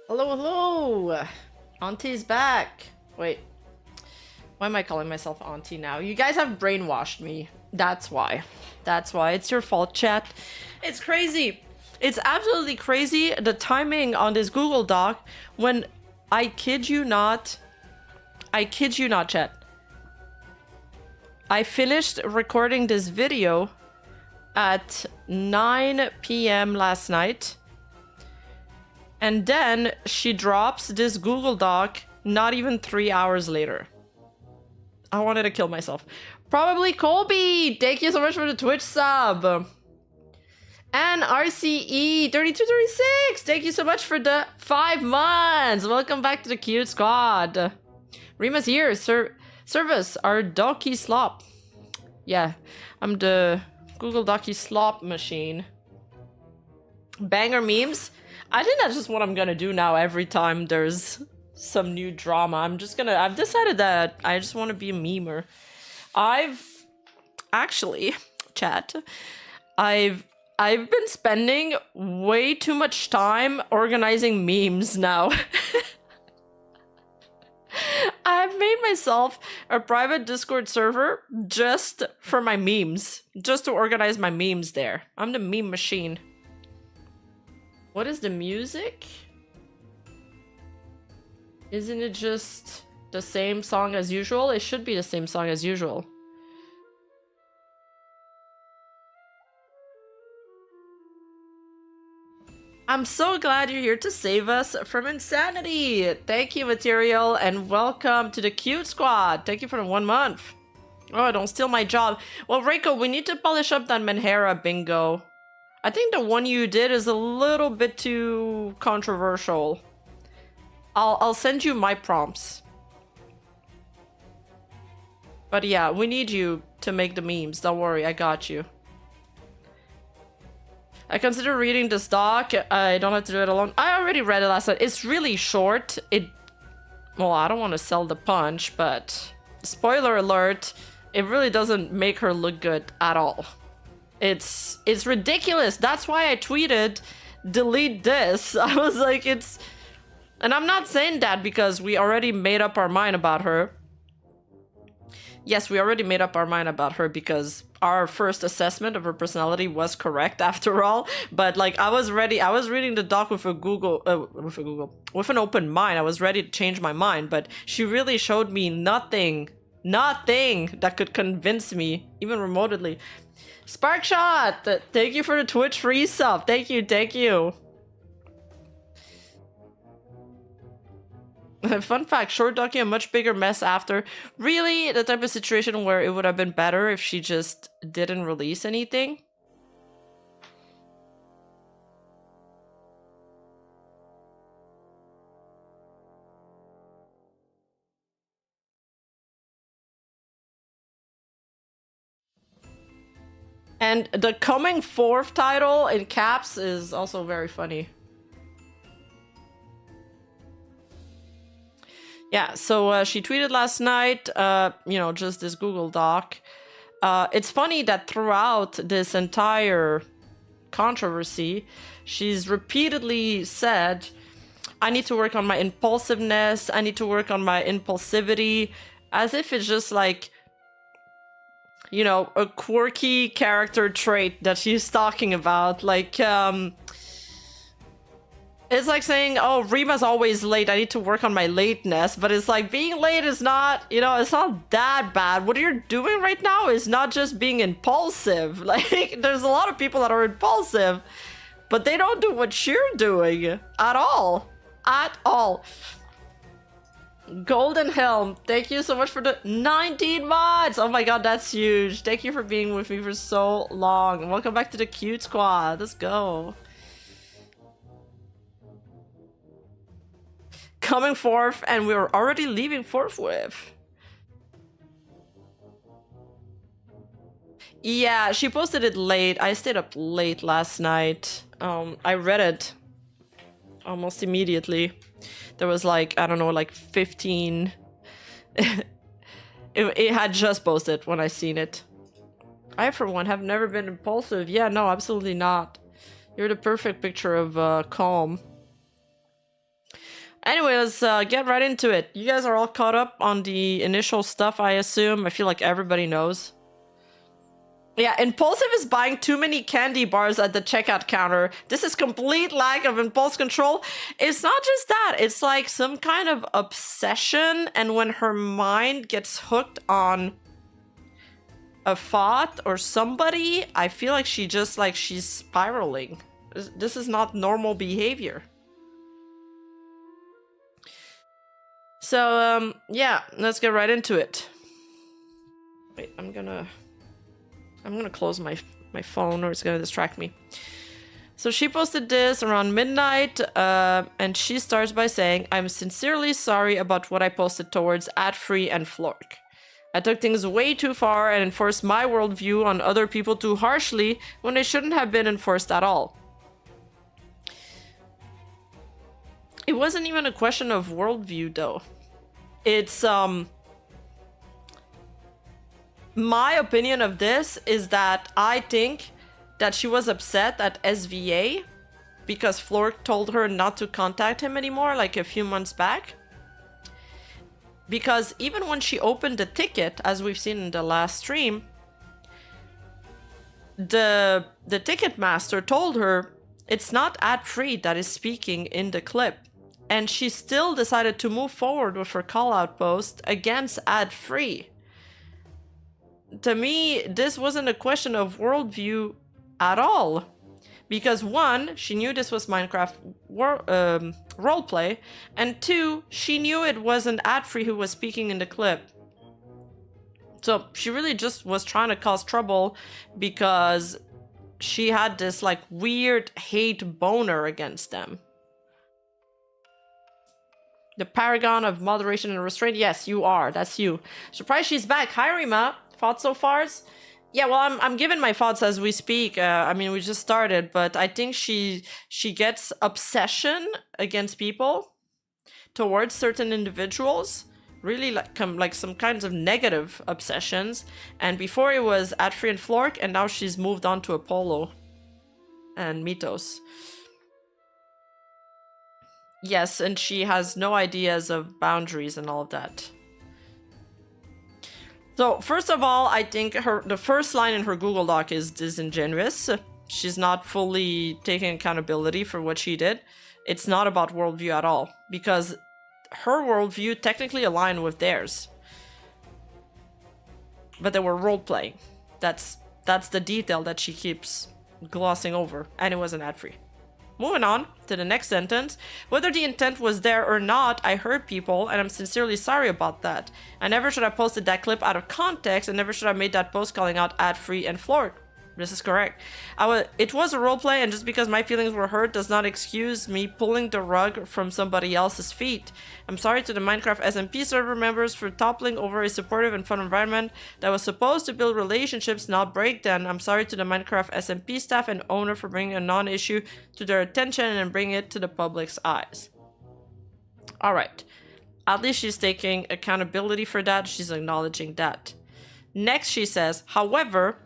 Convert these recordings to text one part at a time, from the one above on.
Hello, hello! Auntie's back. Wait. Why am I calling myself Auntie now? You guys have brainwashed me. That's why. That's why. It's your fault, chat. It's crazy. It's absolutely crazy, the timing on this Google Doc, when I kid you not, chat. I finished recording this video at 9 p.m. last night. And then she drops this Google Doc not even 3 hours later. I wanted to kill myself. Probably Colby! Thank you so much for the Twitch sub! And RCE3236! Thank you so much for the 5 months! Welcome back to the cute squad. Rima's here. Service our Docky Slop. Yeah, I'm the Google Docky Slop machine. Banger memes? I think that's just what I'm gonna do now every time there's some new drama. I've decided that I just want to be a memer. I've been spending way too much time organizing memes now. I've made myself a private Discord server just for my memes. Just to organize my memes there. I'm the meme machine. What is the music? Isn't it just the same song as usual? It should be the same song as usual. I'm so glad you're here to save us from insanity. Thank you, Material, and welcome to the cute squad. Thank you for the 1 month. Oh, don't steal my job. Well, Reiko, we need to polish up that Menhera bingo. I think the one you did is a little bit too controversial. I'll send you my prompts. But yeah, we need you to make the memes. Don't worry, I got you. I consider reading this doc. I don't have to do it alone. I already read it last night. It's really short. Well, I don't want to sell the punch, but spoiler alert, it really doesn't make her look good at all. It's ridiculous. That's why I tweeted, delete this. I was like, and I'm not saying that because we already made up our mind about her. Yes, we already made up our mind about her because our first assessment of her personality was correct after all. But like, I was reading the doc with an open mind. I was ready to change my mind, but she really showed me nothing that could convince me, even remotely. Sparkshot! Thank you for the Twitch free sub. Thank you. Fun fact, short document a much bigger mess after. Really? The type of situation where it would have been better if she just didn't release anything? And the coming forth title in caps is also very funny. Yeah, so she tweeted last night, you know, just this Google Doc. It's funny that throughout this entire controversy, she's repeatedly said, I need to work on my impulsiveness, I need to work on my impulsivity, as if it's just like, you know, a quirky character trait that she's talking about. Like, it's like saying, oh, Rima's always late, I need to work on my lateness. But it's like, being late is not, you know, it's not that bad. What you're doing right now is not just being impulsive. Like, there's a lot of people that are impulsive, but they don't do what you're doing at all. At all. Golden Helm, thank you so much for the 19 months! Oh my god, that's huge. Thank you for being with me for so long. Welcome back to the cute squad. Let's go. Coming forth, and we were already leaving forthwith. Yeah, she posted it late. I stayed up late last night. I read it almost immediately. There was like, I don't know, like 15. it had just posted when I seen it. I, for one, have never been impulsive. Yeah, no, absolutely not. You're the perfect picture of calm. Anyway, let's get right into it. You guys are all caught up on the initial stuff, I assume. I feel like everybody knows. Yeah, Impulsive is buying too many candy bars at the checkout counter. This is complete lack of impulse control. It's not just that. It's like some kind of obsession, and when her mind gets hooked on a thought or somebody, I feel like she's spiraling. This is not normal behavior. So, yeah, let's get right into it. Wait, I'm gonna close my phone or it's gonna distract me. So she posted this around midnight, and she starts by saying, "I'm sincerely sorry about what I posted towards Adfree and Flork. I took things way too far and enforced my worldview on other people too harshly when it shouldn't have been enforced at all. It wasn't even a question of worldview, though. It's, my opinion of this is that I think that she was upset at SVA because Flork told her not to contact him anymore, like a few months back. Because even when she opened the ticket, as we've seen in the last stream, the ticket master told her it's not Adfree that is speaking in the clip. And she still decided to move forward with her call-out post against Adfree. To me, this wasn't a question of worldview at all. Because one, she knew this was Minecraft roleplay, and two, she knew it wasn't Adfree who was speaking in the clip. So she really just was trying to cause trouble because she had this like weird hate boner against them. The paragon of moderation and restraint. Yes, you are. That's you. Surprised she's back. Hi, Rima. Thoughts so far? Yeah, well, I'm giving my thoughts as we speak. I mean, we just started, but I think she gets obsession against people towards certain individuals. Really like some kinds of negative obsessions. And before it was Adfree and Flork, and now she's moved on to Apollo and Mythos. Yes, and she has no ideas of boundaries and all of that. So, first of all, I think the first line in her Google Doc is disingenuous. She's not fully taking accountability for what she did. It's not about worldview at all, because her worldview technically aligned with theirs. But they were role-playing. That's the detail that she keeps glossing over, and it wasn't Adfree. Moving on to the next sentence. Whether the intent was there or not, I hurt people, and I'm sincerely sorry about that. I never should have posted that clip out of context, and never should have made that post calling out Adfree and Flork. This is correct. It was a roleplay, and just because my feelings were hurt does not excuse me pulling the rug from somebody else's feet. I'm sorry to the Minecraft SMP server members for toppling over a supportive and fun environment that was supposed to build relationships, not break them. I'm sorry to the Minecraft SMP staff and owner for bringing a non-issue to their attention and bringing it to the public's eyes. Alright. At least she's taking accountability for that. She's acknowledging that. Next, she says, however,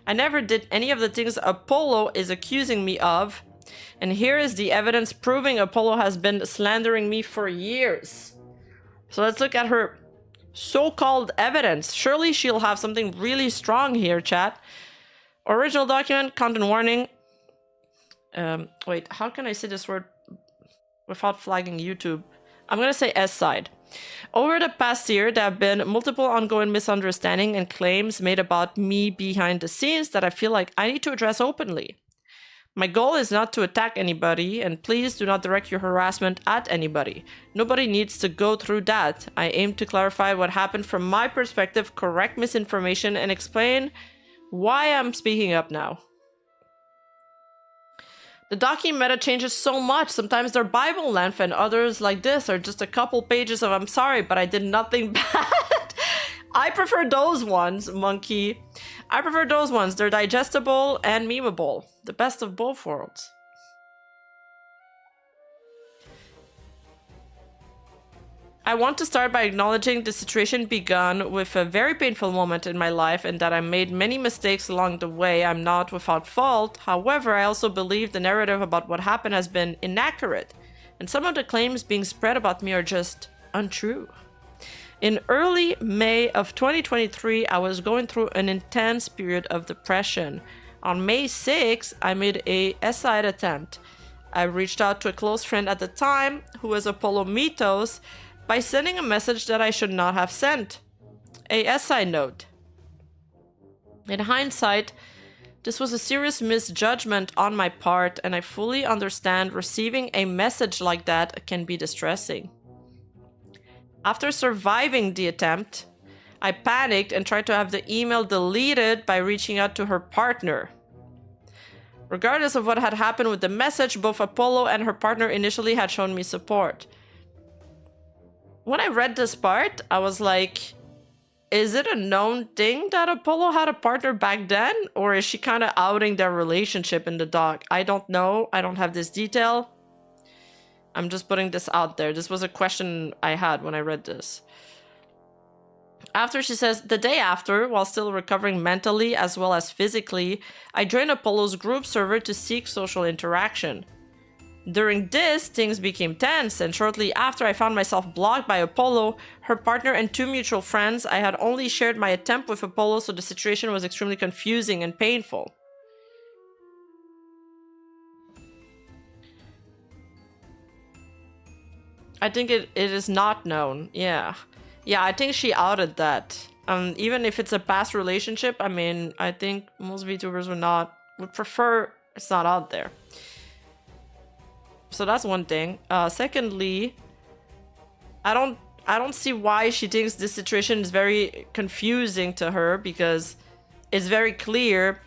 I never did any of the things Apollo is accusing me of, and here is the evidence proving Apollo has been slandering me for years. So let's look at her so-called evidence. Surely she'll have something really strong here, chat. Original document, content warning. Wait, how can I say this word without flagging YouTube? I'm gonna say S side. Over the past year, there have been multiple ongoing misunderstandings and claims made about me behind the scenes that I feel like I need to address openly. My goal is not to attack anybody, and please do not direct your harassment at anybody. Nobody needs to go through that. I aim to clarify what happened from my perspective, correct misinformation, and explain why I'm speaking up now. The document meta changes so much. Sometimes they're Bible length, and others like this are just a couple pages of I'm sorry, but I did nothing bad. I prefer those ones, Monkey. I prefer those ones. They're digestible and memeable. The best of both worlds. I want to start by acknowledging the situation began with a very painful moment in my life and that I made many mistakes along the way. I'm not without fault. However, I also believe the narrative about what happened has been inaccurate. and some of the claims being spread about me are just untrue. In early May of 2023, I was going through an intense period of depression. On May 6th, I made a suicide attempt. I reached out to a close friend at the time, who was Apollo Mythos, by sending a message that I should not have sent. A side note. In hindsight, this was a serious misjudgment on my part, and I fully understand receiving a message like that can be distressing. After surviving the attempt, I panicked and tried to have the email deleted by reaching out to her partner. Regardless of what had happened with the message, both Apollo and her partner initially had shown me support. When I read this part, I was like, is it a known thing that Apollo had a partner back then? Or is she kind of outing their relationship in the doc? I don't know. I don't have this detail. I'm just putting this out there. This was a question I had when I read this. After, she says, the day after, while still recovering mentally as well as physically, I joined Apollo's group server to seek social interaction. During this, things became tense, and shortly after I found myself blocked by Apollo, her partner, and 2 mutual friends. I had only shared my attempt with Apollo, so the situation was extremely confusing and painful. I think it is not known. Yeah, I think she outed that. Even if it's a past relationship, I mean, I think most VTubers would prefer it's not out there. So that's one thing. Secondly, I don't see why she thinks this situation is very confusing to her, because it's very clear.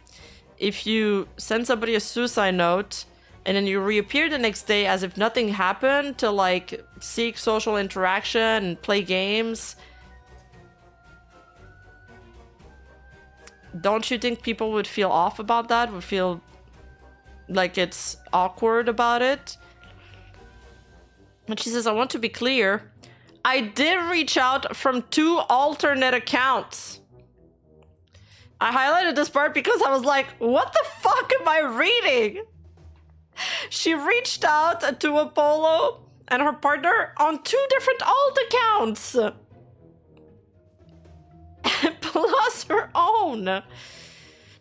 If you send somebody a suicide note and then you reappear the next day as if nothing happened to like seek social interaction and play games, don't you think people would feel off about that? Would feel like it's awkward about it? And she says, I want to be clear. I did reach out from 2 alternate accounts. I highlighted this part because I was like, what the fuck am I reading? She reached out to Apollo and her partner on 2 different alt accounts. Plus her own.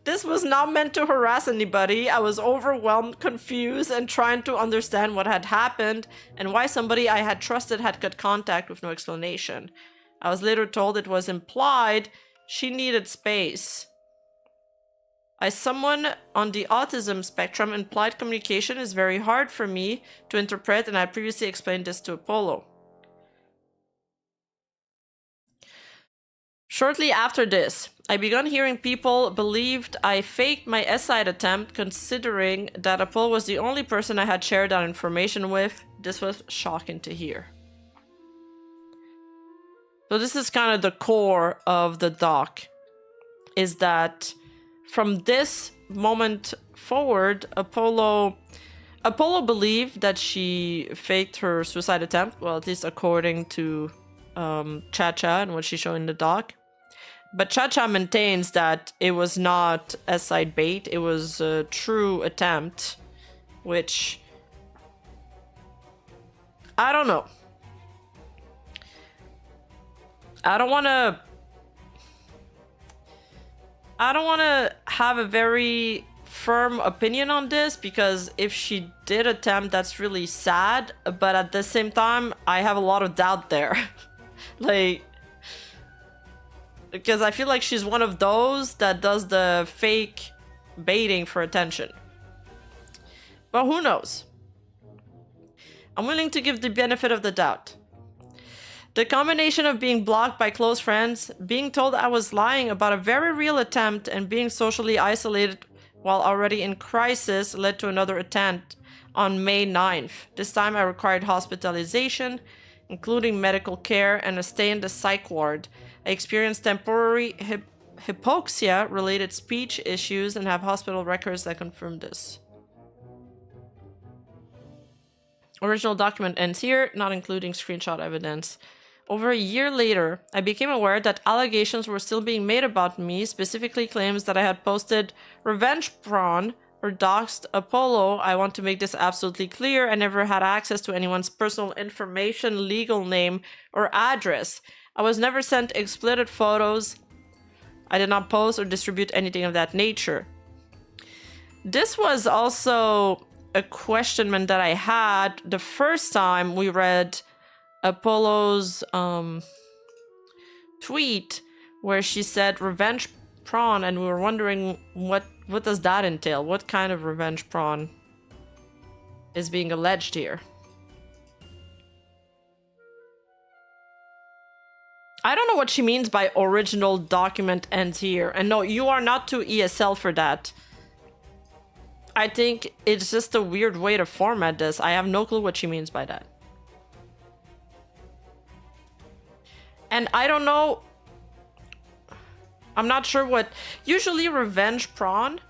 This was not meant to harass anybody. I was overwhelmed, confused, and trying to understand what had happened and why somebody I had trusted had cut contact with no explanation. I was later told it was implied she needed space. As someone on the autism spectrum, implied communication is very hard for me to interpret, and I previously explained this to Apollo. Shortly after this, I began hearing people believed I faked my suicide attempt, considering that Apollo was the only person I had shared that information with. This was shocking to hear. So this is kind of the core of the doc, is that from this moment forward, Apollo believed that she faked her suicide attempt, well, at least according to Chacha and what she showed in the doc. But Chacha maintains that it was not suicide bait, it was a true attempt, which I don't know. I don't want to have a very firm opinion on this, because if she did attempt, that's really sad, but at the same time, I have a lot of doubt there. Like, because I feel like she's one of those that does the fake baiting for attention. But who knows? I'm willing to give the benefit of the doubt. The combination of being blocked by close friends, being told I was lying about a very real attempt, and being socially isolated while already in crisis led to another attempt on May 9th. This time I required hospitalization, including medical care and a stay in the psych ward. I experienced temporary hypoxia-related speech issues and have hospital records that confirm this. Original document ends here, not including screenshot evidence. Over a year later, I became aware that allegations were still being made about me, specifically claims that I had posted revenge porn or doxed Apollo. I want to make this absolutely clear. I never had access to anyone's personal information, legal name, or address. I was never sent explicit photos. I did not post or distribute anything of that nature. This was also a questionment that I had the first time we read Apollo's tweet where she said revenge prawn, and we were wondering what does that entail? What kind of revenge prawn is being alleged here? I don't know what she means by original document ends here. And no, you are not too ESL for that. I think it's just a weird way to format this. I have no clue what she means by that. And I don't know. I'm not sure what. Usually revenge prawn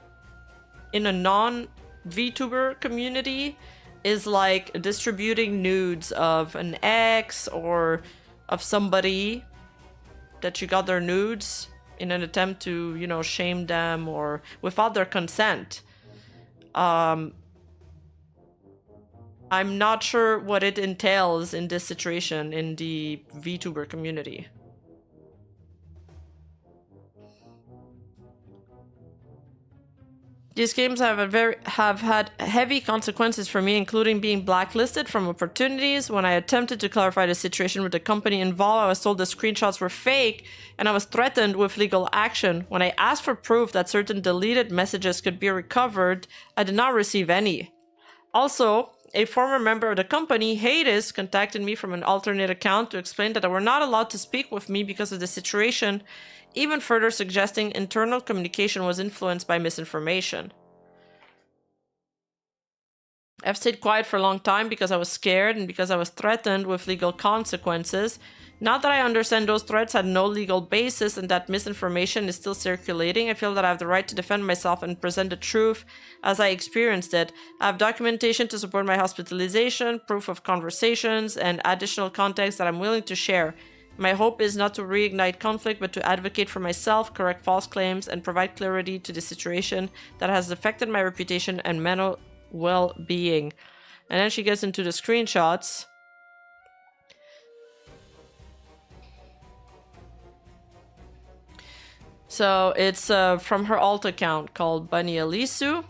in a non-VTuber community is like distributing nudes of an ex or of somebody that you got their nudes in an attempt to, you know, shame them or without their consent. I'm not sure what it entails in this situation in the VTuber community. These games have had heavy consequences for me, including being blacklisted from opportunities. When I attempted to clarify the situation with the company involved, I was told the screenshots were fake, and I was threatened with legal action. When I asked for proof that certain deleted messages could be recovered, I did not receive any. Also, a former member of the company, Hades, contacted me from an alternate account to explain that they were not allowed to speak with me because of the situation, even further suggesting internal communication was influenced by misinformation. I've stayed quiet for a long time because I was scared and because I was threatened with legal consequences. Not that I understand those threats had no legal basis and that misinformation is still circulating. I feel that I have the right to defend myself and present the truth as I experienced it. I have documentation to support my hospitalization, proof of conversations, and additional context that I'm willing to share. My hope is not to reignite conflict, but to advocate for myself, correct false claims, and provide clarity to the situation that has affected my reputation and mental well-being. And then she gets into the screenshots. So it's from her alt account called Bunny Elisu.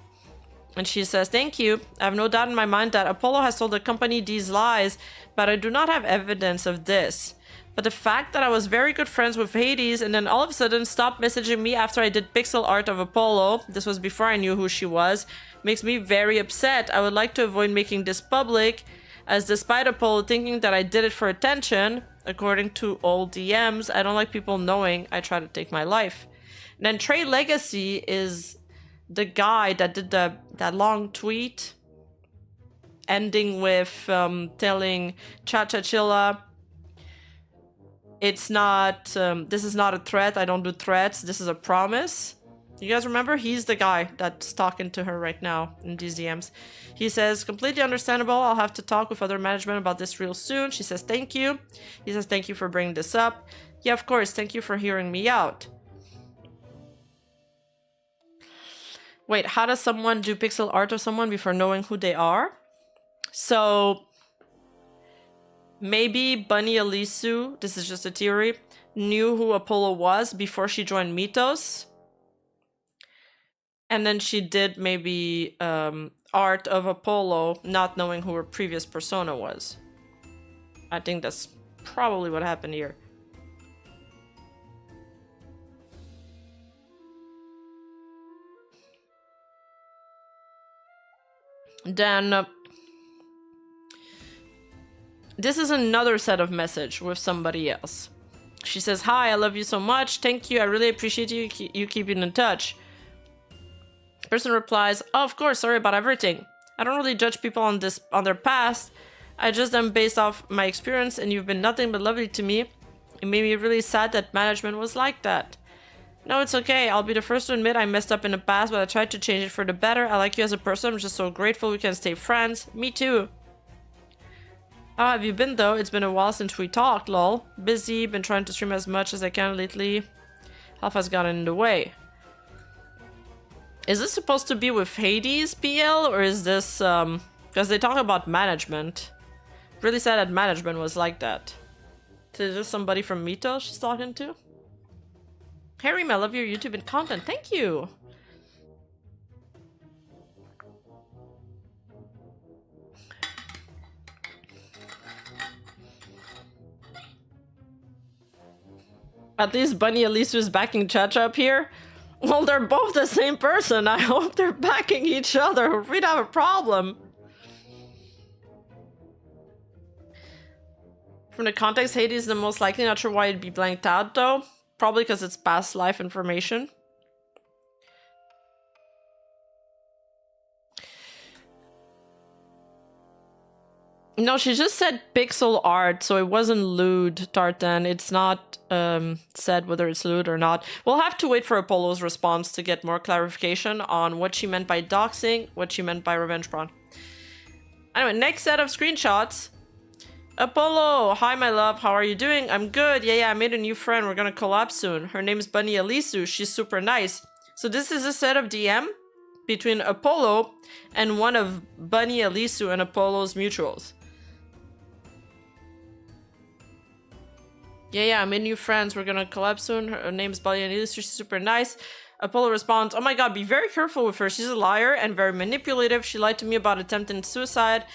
And she says, "Thank you. I have no doubt in my mind that Apollo has told the company these lies, but I do not have evidence of this. But the fact that I was very good friends with Hades and then all of a sudden stopped messaging me after I did pixel art of Apollo, this was before I knew who she was, makes me very upset. I would like to avoid making this public, as despite Apollo thinking that I did it for attention, according to old DMs, I don't like people knowing I try to take my life." And then Trey Legacy is the guy that did that long tweet ending with telling Chachachilla, it's not, this is not a threat, I don't do threats, this is a promise. You guys remember? He's the guy that's talking to her right now in these DMs. He says, "Completely understandable, I'll have to talk with other management about this real soon." She says, "Thank you." He says, "Thank you for bringing this up." "Yeah, of course, thank you for hearing me out." Wait, how does someone do pixel art of someone before knowing who they are? So maybe Bunny Elisu, this is just a theory, knew who Apollo was before she joined Mythos. And then she did maybe art of Apollo, not knowing who her previous persona was. I think that's probably what happened here. Then this is another set of message with somebody else. She says, "Hi, I love you so much. Thank you. I really appreciate you keeping in touch." The person replies, "Oh, of course, sorry about everything. I don't really judge people on their past. I judge them based off my experience, and you've been nothing but lovely to me. It made me really sad that management was like that. No, it's okay. I'll be the first to admit I messed up in the past, but I tried to change it for the better. I like you as a person. I'm just so grateful we can stay friends. Me too. How have you been, though? It's been a while since we talked, lol. Busy, been trying to stream as much as I can lately. Health has gotten in the way." Is this supposed to be with Hades PL, or is this, because they talk about management. Really sad that management was like that. So is this somebody from Mito she's talking to? Harry, I love your YouTube and content. Thank you. At least Bunny Elise is backing Chacha up here. Well, they're both the same person. I hope they're backing each other. We'd have a problem. From the context, Hades is the most likely. Not sure why it'd be blanked out, though. Probably because it's past life information. No, she just said pixel art, so it wasn't lewd, Tartan. It's not said whether it's lewd or not. We'll have to wait for Apollo's response to get more clarification on what she meant by doxing, what she meant by revenge porn. Anyway, next set of screenshots. Apollo, hi my love, how are you doing? I'm good. Yeah, I made a new friend. We're gonna collab soon. Her name's Bunny Elisu. She's super nice. So this is a set of DM between Apollo and one of Bunny Elisu and Apollo's mutuals. Yeah, I made new friends. We're gonna collab soon. Her name's Bunny Elisu. She's super nice. Apollo responds, oh my god, be very careful with her. She's a liar and very manipulative. She lied to me about attempting suicide.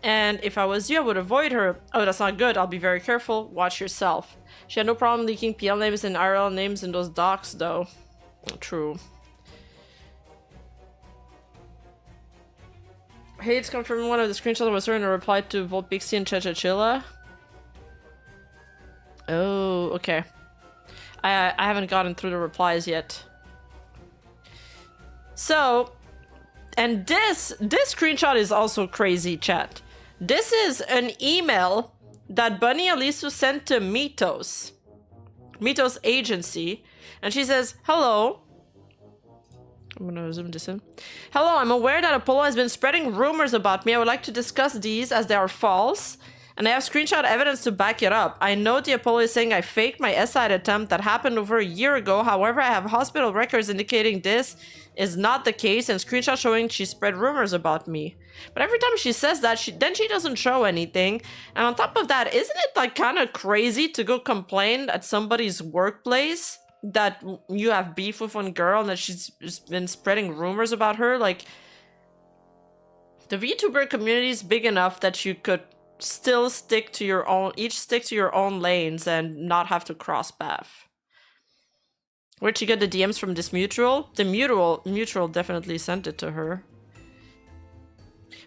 And if I was you, I would avoid her. Oh, that's not good. I'll be very careful. Watch yourself. She had no problem leaking PL names and IRL names in those docs, though. True. Hades confirmed one of the screenshots was her in a reply to Volpixie and Chachachilla. Oh, okay. I haven't gotten through the replies yet. So, and this screenshot is also crazy, chat. This is an email that Bunny Elisu sent to Mitos agency, and she says, hello. I'm gonna zoom this in. Hello, I'm aware that Apollo has been spreading rumors about me. I would like to discuss these as they are false, and I have screenshot evidence to back it up. I know the Apollo is saying I faked my SI attempt that happened over a year ago. However, I have hospital records indicating this is not the case and screenshots showing she spread rumors about me. But every time she says that, she doesn't show anything. And on top of that, isn't it like kind of crazy to go complain at somebody's workplace that you have beef with one girl and that she's been spreading rumors about her? Like, the VTuber community is big enough that you could still stick to your own, stick to your own lanes and not have to cross path. Where'd she get the DMs from this mutual? The mutual definitely sent it to her.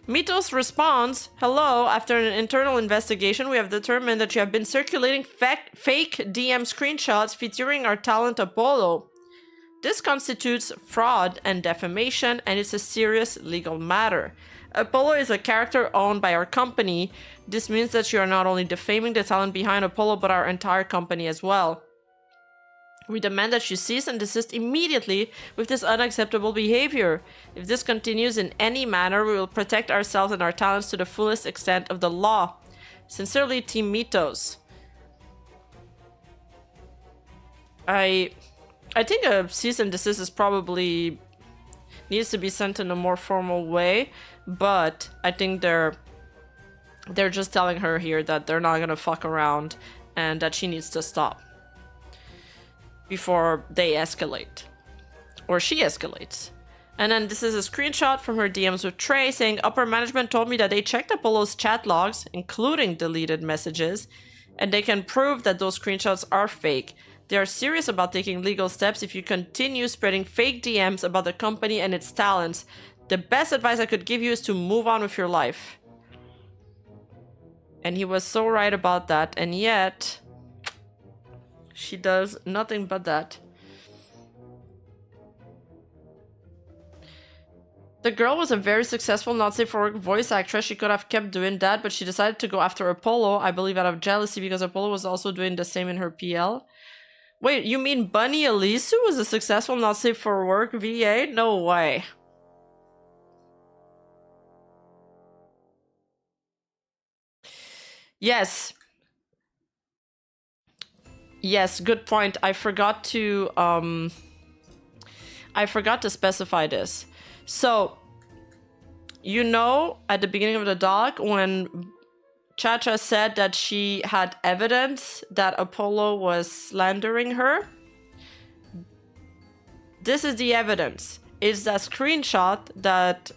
Mitos responds, hello, after an internal investigation, we have determined that you have been circulating fake DM screenshots featuring our talent Apollo. This constitutes fraud and defamation, and it's a serious legal matter. Apollo is a character owned by our company. This means that you are not only defaming the talent behind Apollo, but our entire company as well. We demand that you cease and desist immediately with this unacceptable behavior. If this continues in any manner, we will protect ourselves and our talents to the fullest extent of the law. Sincerely, Team Mitos. I think a cease and desist is probably needs to be sent in a more formal way, but I think they're just telling her here that they're not gonna fuck around and that she needs to stop before they escalate. Or she escalates. And then this is a screenshot from her DMs with Trey saying, upper management told me that they checked Apollo's chat logs, including deleted messages, and they can prove that those screenshots are fake. They are serious about taking legal steps if you continue spreading fake DMs about the company and its talents. The best advice I could give you is to move on with your life. And he was so right about that, and yet she does nothing but that. The girl was a very successful, not safe for work voice actress. She could have kept doing that, but she decided to go after Apollo, I believe out of jealousy, because Apollo was also doing the same in her PL. Wait, you mean Bunny Elisu was a successful, not safe for work VA? No way. Yes. Yes, good point. I forgot to specify this. So, you know, at the beginning of the doc, when Chacha said that she had evidence that Apollo was slandering her, this is the evidence. It's that screenshot that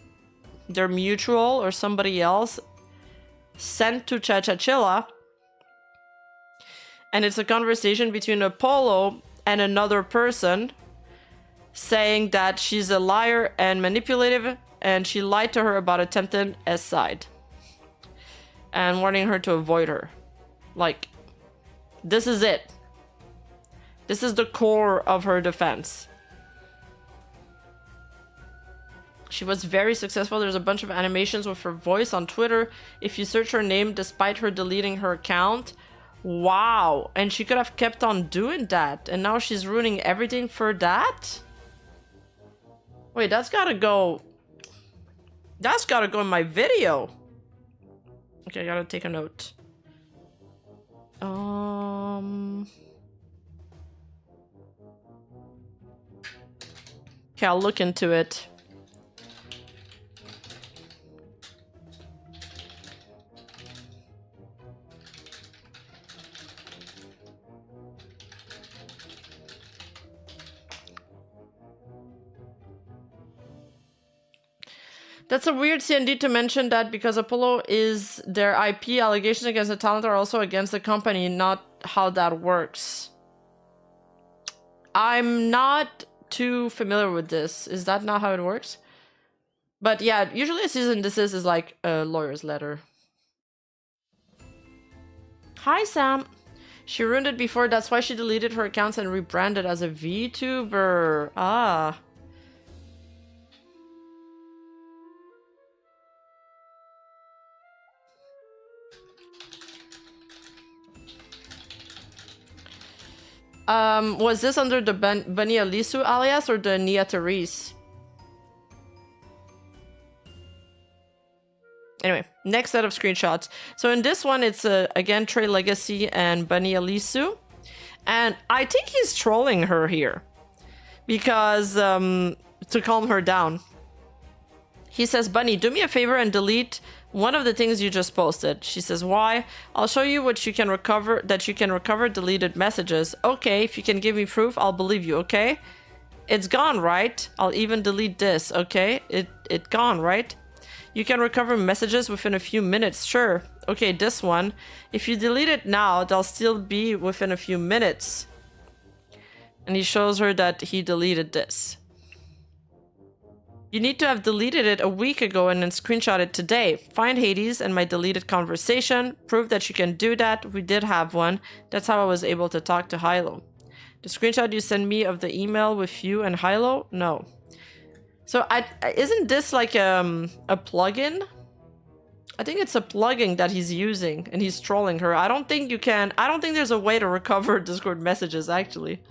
their mutual or somebody else sent to Chachachilla. And it's a conversation between Apollo and another person saying that she's a liar and manipulative, and she lied to her about attempted S-side and warning her to avoid her. Like, this is it. This is the core of her defense. She was very successful. There's a bunch of animations with her voice on Twitter. If you search her name despite her deleting her account, wow. And she could have kept on doing that. And now she's ruining everything for that? Wait, that's gotta go. That's gotta go in my video. Okay, I gotta take a note. Okay, I'll look into it. That's a weird CND to mention that because Apollo is their IP. Allegations against the talent are also against the company, not how that works. I'm not too familiar with this. Is that not how it works? But yeah, usually a cease and desist is like a lawyer's letter. Hi, Sam. She ruined it before. That's why she deleted her accounts and rebranded as a VTuber. Ah. Was this under the Bunny Alisu alias or the Nia Therese? Anyway, next set of screenshots. So in this one, it's again Trey Legacy and Bunny Alisu. And I think he's trolling her here. Because, to calm her down. He says, Bunny, do me a favor and delete one of the things you just posted. She says, why? I'll show you what you can recover, that you can recover deleted messages. Okay, if you can give me proof, I'll believe you, okay? It's gone, right? I'll even delete this, okay? It gone, right? You can recover messages within a few minutes, sure. Okay, this one. If you delete it now, they'll still be within a few minutes. And he shows her that he deleted this. You need to have deleted it a week ago and then screenshot it today. Find Hades and my deleted conversation. Prove that you can do that. We did have one. That's how I was able to talk to Hilo. The screenshot you send me of the email with you and Hilo? No. So isn't this like a plugin? I think it's a plugin that he's using and he's trolling her. I don't think there's a way to recover Discord messages actually.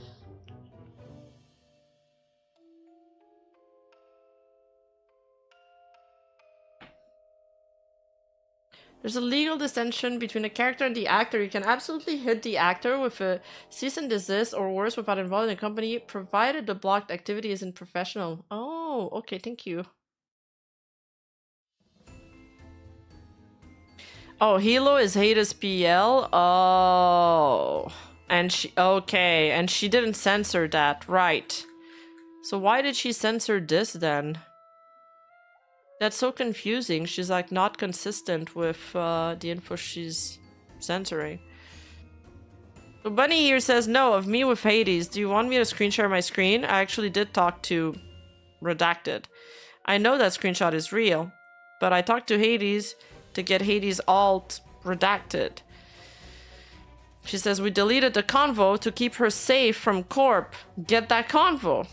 There's a legal distinction between the character and the actor. You can absolutely hit the actor with a cease and desist or worse without involving the company, provided the blocked activity isn't professional. Oh, okay, thank you. Oh, Hilo is Hades PL? Oh. And she didn't censor that, right. So why did she censor this then? That's so confusing. She's like not consistent with the info she's censoring. So Bunny here says, no, of me with Hades. Do you want me to screen share my screen? I actually did talk to Redacted. I know that screenshot is real, but I talked to Hades to get Hades alt redacted. She says, we deleted the convo to keep her safe from Corp. Get that convo.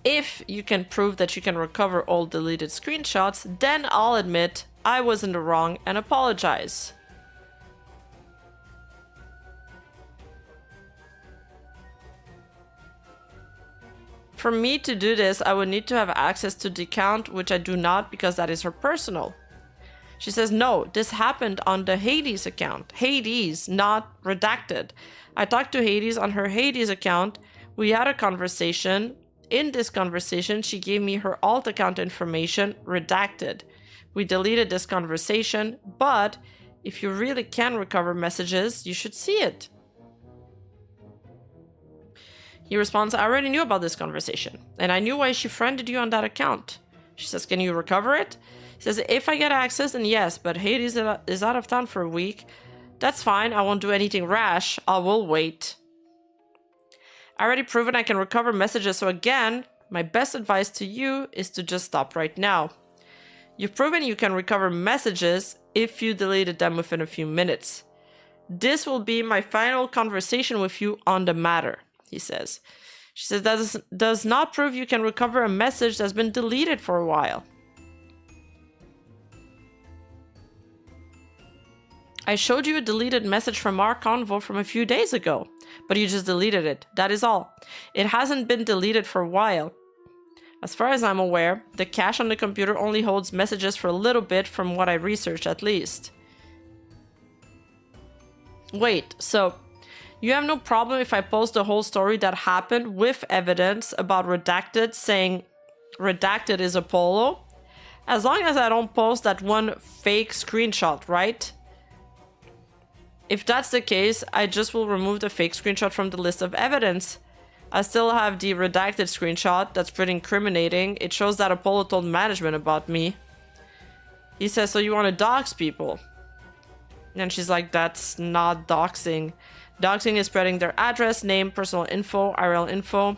If you can prove that you can recover all deleted screenshots, then I'll admit I was in the wrong and apologize. For me to do this, I would need to have access to the account, which I do not because that is her personal. She says, no, this happened on the Hades account. Hades, not Redacted. I talked to Hades on her Hades account. We had a conversation. In this conversation, she gave me her alt account information, redacted. We deleted this conversation, but if you really can recover messages, you should see it. He responds, I already knew about this conversation, and I knew why she friended you on that account. She says, can you recover it? He says, if I get access, then yes, but Hades is out of town for a week. That's fine, I won't do anything rash, I will wait. I already proven I can recover messages, so again, my best advice to you is to just stop right now. You've proven you can recover messages if you deleted them within a few minutes. This will be my final conversation with you on the matter, he says. She says, that does not prove you can recover a message that's been deleted for a while. I showed you a deleted message from our convo from a few days ago, but you just deleted it. That is all. It hasn't been deleted for a while. As far as I'm aware, the cache on the computer only holds messages for a little bit from what I researched at least. Wait, so you have no problem if I post the whole story that happened with evidence about Redacted saying Redacted is Apollo? As long as I don't post that one fake screenshot, right? If that's the case, I just will remove the fake screenshot from the list of evidence. I still have the redacted screenshot that's pretty incriminating. It shows that Apollo told management about me. He says, so you want to dox people? And she's like, that's not doxing. Doxing is spreading their address, name, personal info, IRL info.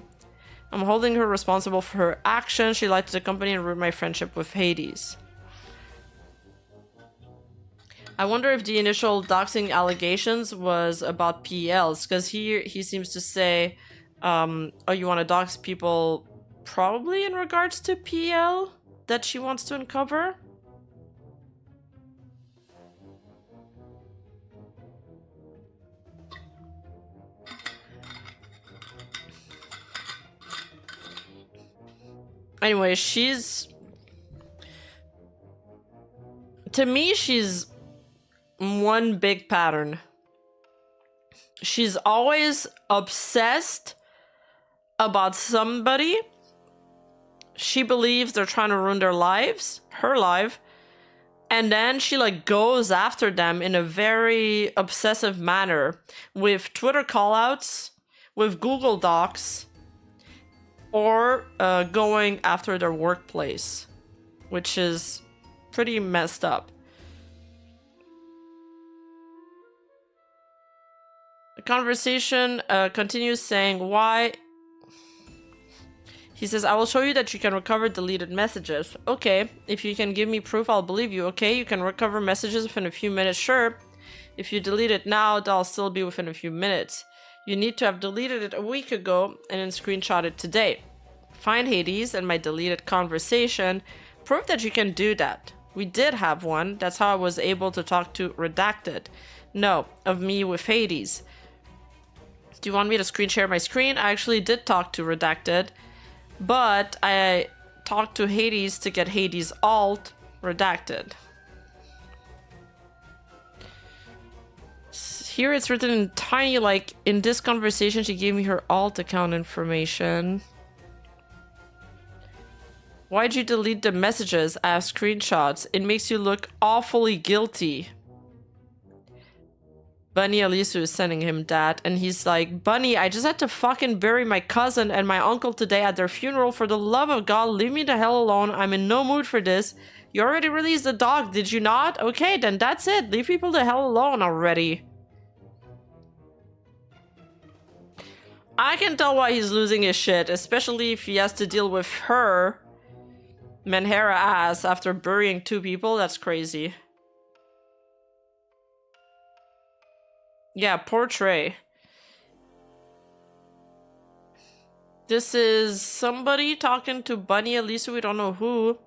I'm holding her responsible for her actions. She lied to the company and ruined my friendship with Hades. I wonder if the initial doxing allegations was about PLs, because he seems to say, oh, you want to dox people probably in regards to PL that she wants to uncover? Anyway, to me, she's one big pattern. She's always obsessed about somebody. She believes they're trying to ruin their lives, her life, and then she like goes after them in a very obsessive manner with Twitter callouts, with Google Docs, or going after their workplace, which is pretty messed up. The conversation continues saying, why? He says, I will show you that you can recover deleted messages. Okay, if you can give me proof, I'll believe you. Okay, you can recover messages within a few minutes. Sure. If you delete it now, they'll still be within a few minutes. You need to have deleted it a week ago and then screenshot it today. Find Hades and my deleted conversation. Prove that you can do that. We did have one. That's how I was able to talk to Redacted. No, of me with Hades. Do you want me to screen share my screen? I actually did talk to Redacted, but I talked to Hades to get Hades alt redacted. Here it's written in tiny, like, in this conversation she gave me her alt account information. Why'd you delete the messages? I have screenshots. It makes you look awfully guilty. Bunny Alisu is sending him that, and he's like, Bunny, I just had to fucking bury my cousin and my uncle today at their funeral. For the love of God, leave me the hell alone. I'm in no mood for this. You already released the dog, did you not? Okay, then that's it. Leave people the hell alone already. I can tell why he's losing his shit, especially if he has to deal with her, Menhera ass, after burying 2 people. That's crazy. Yeah, poor Trey. This is somebody talking to Bunny Alisu, we don't know who,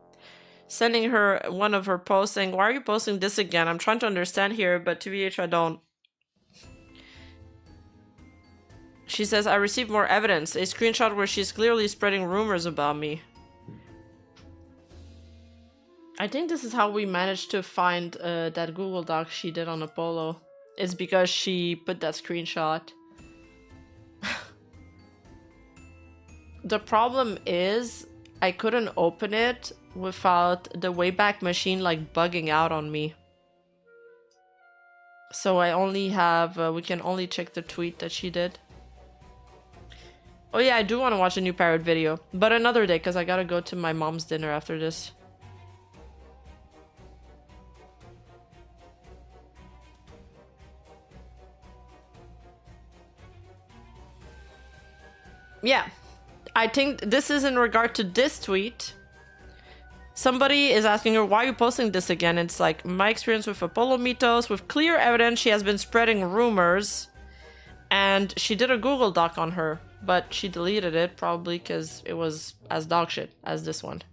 sending her one of her posts saying, why are you posting this again? I'm trying to understand here, but TBH, I don't. She says, I received more evidence. A screenshot where she's clearly spreading rumors about me. I think this is how we managed to find that Google Doc she did on Apollo. It's because she put that screenshot. The problem is I couldn't open it without the Wayback Machine like bugging out on me. So I only have, we can only check the tweet that she did. Oh yeah, I do want to watch a new parrot video, but another day because I gotta go to my mom's dinner after this. Yeah, I think this is in regard to this tweet. Somebody is asking her, why are you posting this again? It's like, my experience with Apollo Mythos, with clear evidence she has been spreading rumors. And she did a Google Doc on her, but she deleted it, probably because it was as dog shit as this one.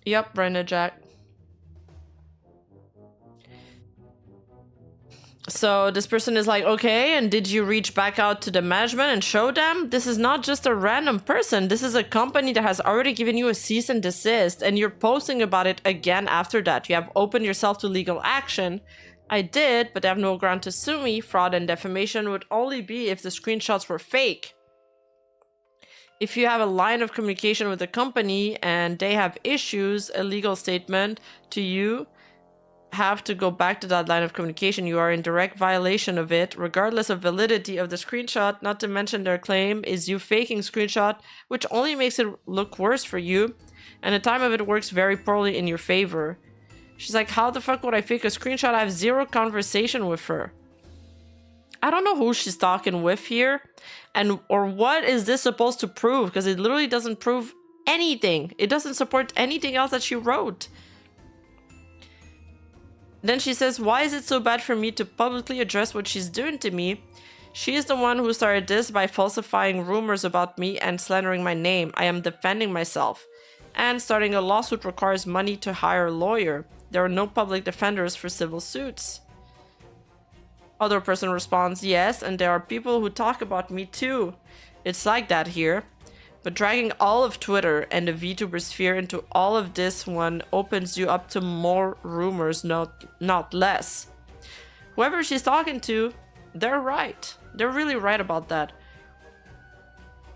Yep, Brenda Jack. So this person is like, okay, and did you reach back out to the management and show them? This is not just a random person. This is a company that has already given you a cease and desist, and you're posting about it again after that. You have opened yourself to legal action. I did, but they have no ground to sue me. Fraud and defamation would only be if the screenshots were fake. If you have a line of communication with the company and they have issues, a legal statement to you have to go back to that line of communication. You are in direct violation of it, regardless of validity of the screenshot, not to mention their claim is you faking screenshot, which only makes it look worse for you, and the time of it works very poorly in your favor. She's like, how the fuck would I fake a screenshot? I have zero conversation with her. I don't know who she's talking with here, and or what is this supposed to prove, because it literally doesn't prove anything. It doesn't support anything else that she wrote. Then she says, why is it so bad for me to publicly address what she's doing to me? She is the one who started this by falsifying rumors about me and slandering my name. I am defending myself. And starting a lawsuit requires money to hire a lawyer. There are no public defenders for civil suits. Other person responds, yes, and there are people who talk about me too. It's like that here. But dragging all of Twitter and the VTuber sphere into all of this one opens you up to more rumors, not less. Whoever she's talking to, they're right. They're really right about that.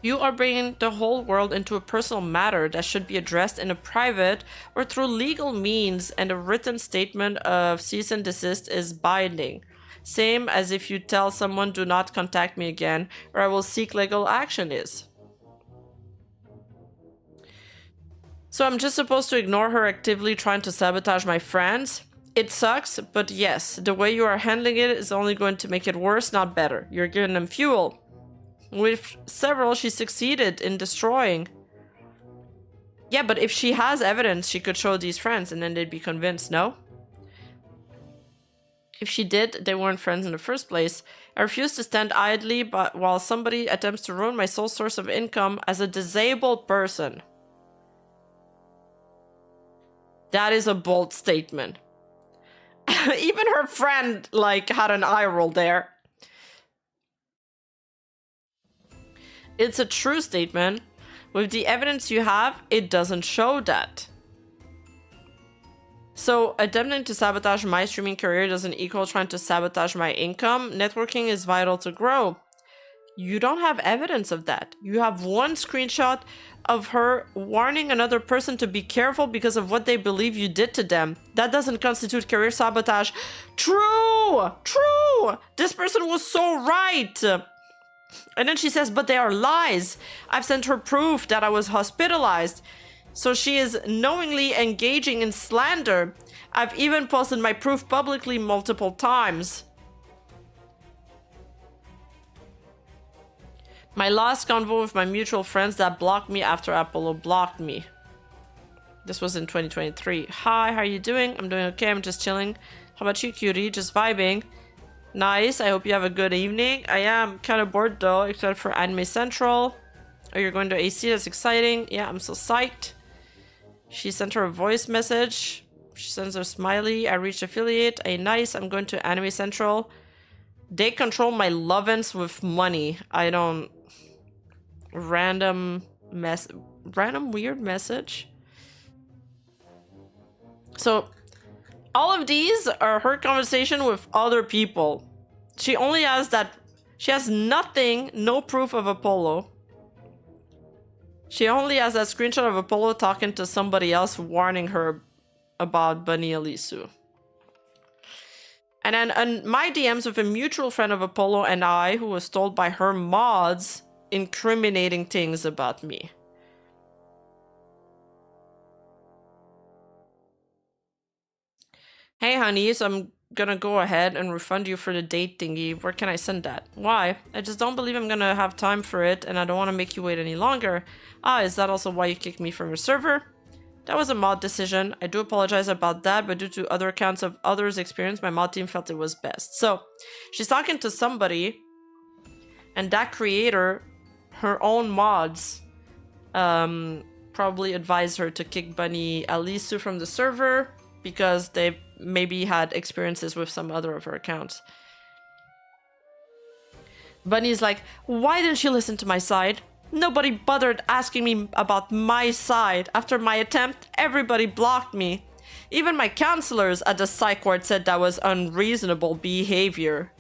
You are bringing the whole world into a personal matter that should be addressed in a private or through legal means, and a written statement of cease and desist is binding. Same as if you tell someone do not contact me again or I will seek legal action is. So I'm just supposed to ignore her actively trying to sabotage my friends? It sucks, but yes, the way you are handling it is only going to make it worse, not better. You're giving them fuel. With several, she succeeded in destroying. Yeah, but if she has evidence, she could show these friends and then they'd be convinced, no? If she did, they weren't friends in the first place. I refuse to stand idly but while somebody attempts to ruin my sole source of income as a disabled person. That is a bold statement. Even her friend, like, had an eye roll there. It's a true statement. With the evidence you have, it doesn't show that. So, attempting to sabotage my streaming career doesn't equal trying to sabotage my income. Networking is vital to grow. You don't have evidence of that. You have one screenshot of her warning another person to be careful because of what they believe you did to them. That doesn't constitute career sabotage. True! True! This person was so right! And then she says, but they are lies. I've sent her proof that I was hospitalized. So she is knowingly engaging in slander. I've even posted my proof publicly multiple times. My last convo with my mutual friends that blocked me after Apollo blocked me. This was in 2023. Hi, how are you doing? I'm doing okay, I'm just chilling. How about you, cutie? Just vibing. Nice, I hope you have a good evening. I am kind of bored though, except for Anime Central. Oh, you're going to AC, that's exciting. Yeah, I'm so psyched. She sent her a voice message. She sends her smiley. I reached affiliate. Hey, nice, I'm going to Anime Central. They control my love-ins with money. I don't... Random weird message. So all of these are her conversation with other people. She only has that. She has nothing, no proof of Apollo. She only has that screenshot of Apollo talking to somebody else, warning her about Bunny Elisu. And then on my DMs with a mutual friend of Apollo and I, who was told by her mods incriminating things about me. Hey honey, so I'm gonna go ahead and refund you for the date thingy. Where can I send that? Why? I just don't believe I'm gonna have time for it, and I don't want to make you wait any longer. Ah, is that also why you kicked me from your server? That was a mod decision. I do apologize about that, but due to other accounts of others' experience, my mod team felt it was best. So, she's talking to somebody, and that creator, her own mods, probably advised her to kick Bunny Elisu from the server because they maybe had experiences with some other of her accounts. Bunny's like, why didn't you listen to my side? Nobody bothered asking me about my side. After my attempt, everybody blocked me. Even my counselors at the psych ward said that was unreasonable behavior.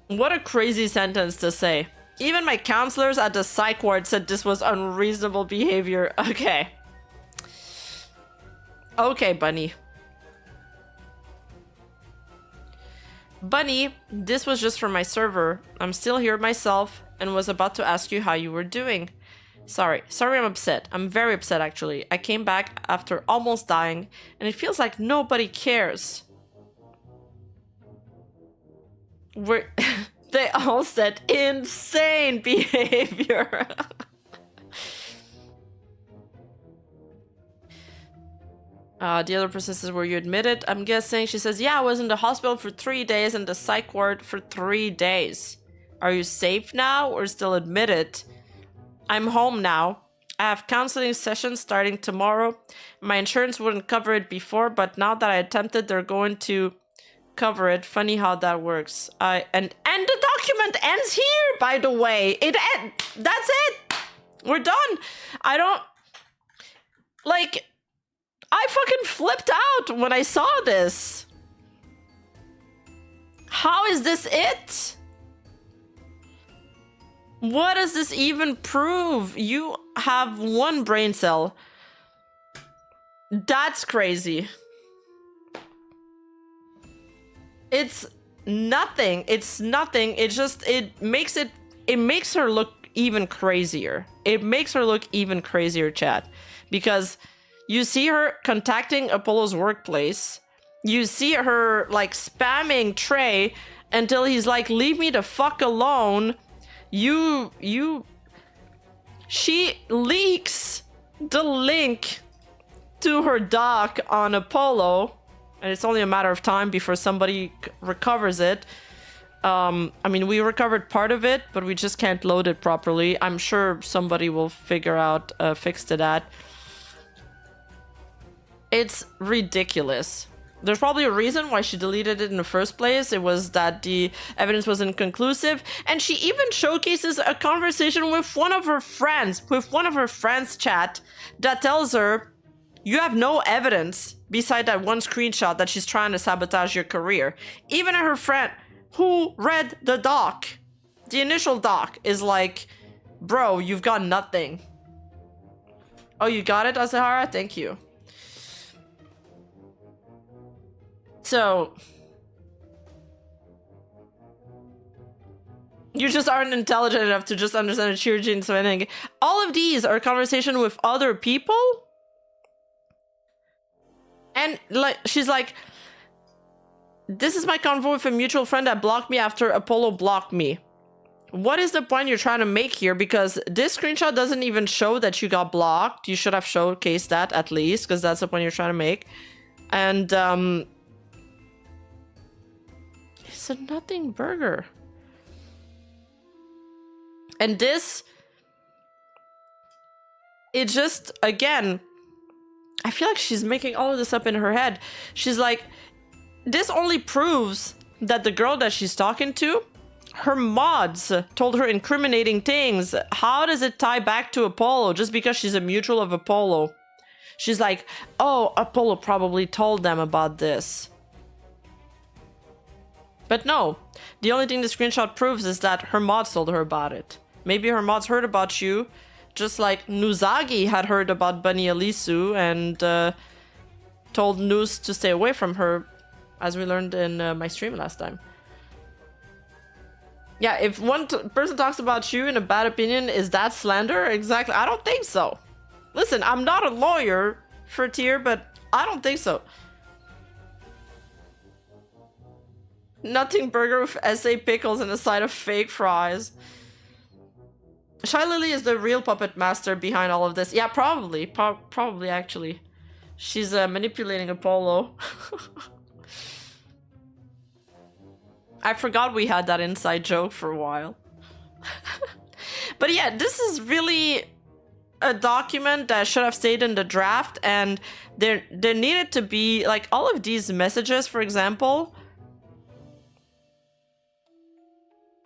What a crazy sentence to say. Even my counselors at the psych ward said this was unreasonable behavior. Okay. Okay, Bunny. Bunny, this was just for my server. I'm still here myself and was about to ask you how you were doing. Sorry I'm upset. I'm very upset actually. I came back after almost dying and it feels like nobody cares. They all said insane behavior. The other person says, were you admitted? I'm guessing. She says, yeah, I was in the hospital for 3 days and the psych ward for 3 days. Are you safe now or still admitted? I'm home now. I have counseling sessions starting tomorrow. My insurance wouldn't cover it before, but now that I attempted, they're going to cover it. Funny how that works. And the document ends here, by the way. That's it. We're done. I fucking flipped out when I saw this. How is this it? What does this even prove? You have 1 brain cell. That's crazy. It's nothing. It's nothing. It makes her look even crazier. It makes her look even crazier, chat. Because you see her contacting Apollo's workplace. You see her like spamming Trey until he's like, leave me the fuck alone. She leaks the link to her doc on Apollo, and it's only a matter of time before somebody recovers it. I mean, we recovered part of it, but we just can't load it properly. I'm sure somebody will figure out a fix to that. It's ridiculous. There's probably a reason why she deleted it in the first place. It was that the evidence was inconclusive. And she even showcases a conversation with one of her friends, chat, that tells her, you have no evidence beside that one screenshot that she's trying to sabotage your career. Even her friend who read the doc, the initial doc, is like, bro, you've got nothing. Oh, you got it, Azahara? Thank you. So, you just aren't intelligent enough to just understand the sheer genius of anything. All of these are conversation with other people. And like, she's like, this is my convo with a mutual friend that blocked me after Apollo blocked me. What is the point you're trying to make here? Because this screenshot doesn't even show that you got blocked. You should have showcased that at least, because that's the point you're trying to make. And, it's a nothing burger. And this, it just, again, I feel like she's making all of this up in her head. She's like, this only proves that the girl that she's talking to, her mods told her incriminating things. How does it tie back to Apollo just because she's a mutual of Apollo? She's like, oh, Apollo probably told them about this. But no, the only thing the screenshot proves is that her mods told her about it. Maybe her mods heard about you, just like Nuzagi had heard about Bunny Alisu and told Nuz to stay away from her, as we learned in my stream last time. Yeah, if one person talks about you in a bad opinion, is that slander? Exactly. I don't think so. Listen, I'm not a lawyer for tier, but I don't think so. Nothing burger with SA pickles and a side of fake fries. Shy Lily is the real puppet master behind all of this. Yeah, probably. Probably, actually. She's manipulating Apollo. I forgot we had that inside joke for a while. But yeah, this is really a document that should have stayed in the draft, and there needed to be, like, all of these messages, for example,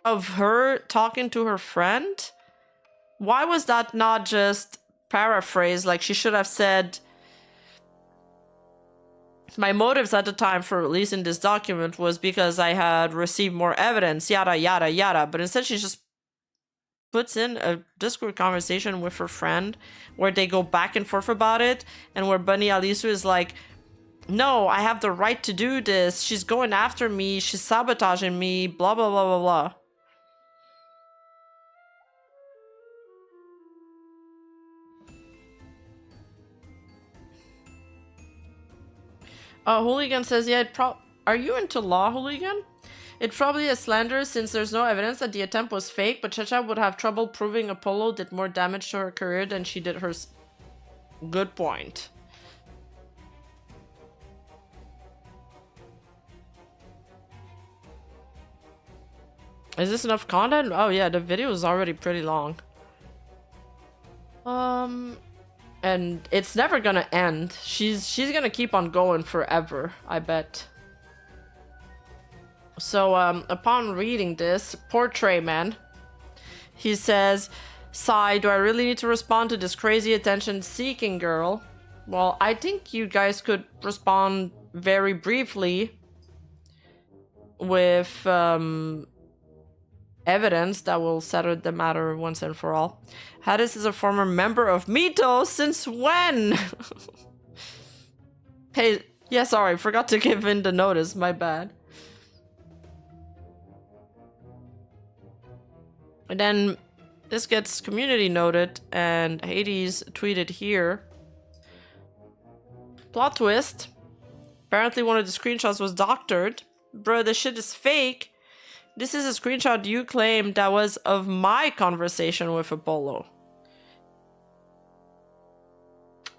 of her talking to her friend. Why was that not just paraphrased? Like, she should have said, my motives at the time for releasing this document was because I had received more evidence, yada, yada, yada. But instead, she just puts in a Discord conversation with her friend where they go back and forth about it, and where Bunny Alisu is like, no, I have the right to do this. She's going after me. She's sabotaging me, blah, blah, blah, blah, blah. Hooligan says, yeah, are you into law, Hooligan? It's probably a slander since there's no evidence that the attempt was fake, but Chacha would have trouble proving Apollo did more damage to her career than she did hers. Good point. Is this enough content? Oh yeah, the video is already pretty long. And it's never gonna end. She's gonna keep on going forever, I bet. So, upon reading this, Portrait Man, he says, sigh, do I really need to respond to this crazy attention-seeking girl? Well, I think you guys could respond very briefly with, evidence that will settle the matter once and for all. Hades is a former member of Mito. Since when? Hey, yeah, sorry, forgot to give in the notice. My bad. And then this gets community noted, and Hades tweeted here. Plot twist. Apparently one of the screenshots was doctored. Bro, this shit is fake. This is a screenshot you claimed that was of my conversation with Apollo.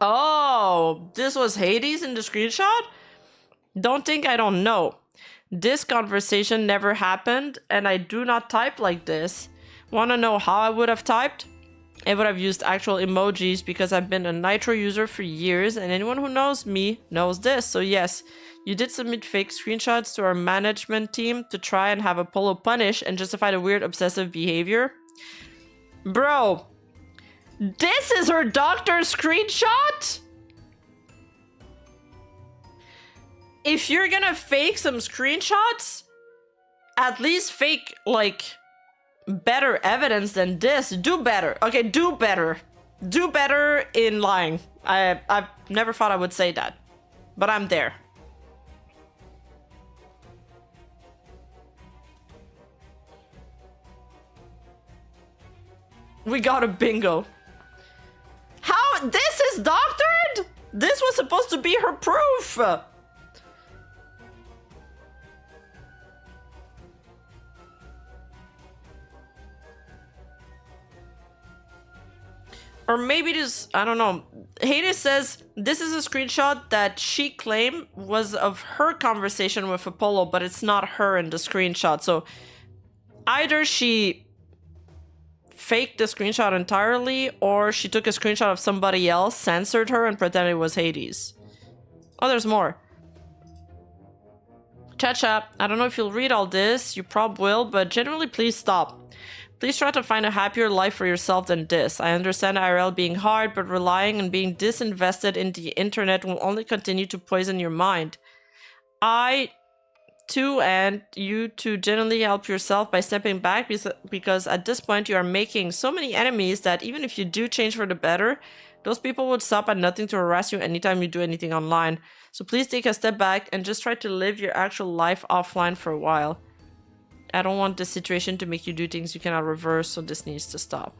Oh, this was Hades in the screenshot? Don't think I don't know. This conversation never happened, and I do not type like this. Wanna know how I would have typed? I would have used actual emojis because I've been a Nitro user for years, and anyone who knows me knows this. So yes, you did submit fake screenshots to our management team to try and have Apollo punished and justify the weird obsessive behavior. Bro, this is her doctor's screenshot? If you're gonna fake some screenshots, at least fake, like, better evidence than this. Do better. Okay, do better. Do better in lying. I've never thought I would say that, but I'm there. We got a bingo. How? This is doctored? This was supposed to be her proof. Or maybe this, I don't know. Hades says this is a screenshot that she claimed was of her conversation with Apollo, but it's not her in the screenshot. So either she faked the screenshot entirely, or she took a screenshot of somebody else, censored her, and pretended it was Hades. Oh, there's more. Chacha, I don't know if you'll read all this, you prob will, but generally please stop. Please try to find a happier life for yourself than this. I understand IRL being hard, but relying on being disinvested in the internet will only continue to poison your mind. I to and you to generally help yourself by stepping back because at this point you are making so many enemies that even if you do change for the better, those people would stop at nothing to harass you anytime you do anything online. So please take a step back and just try to live your actual life offline for a while. I don't want this situation to make you do things you cannot reverse, so this needs to stop.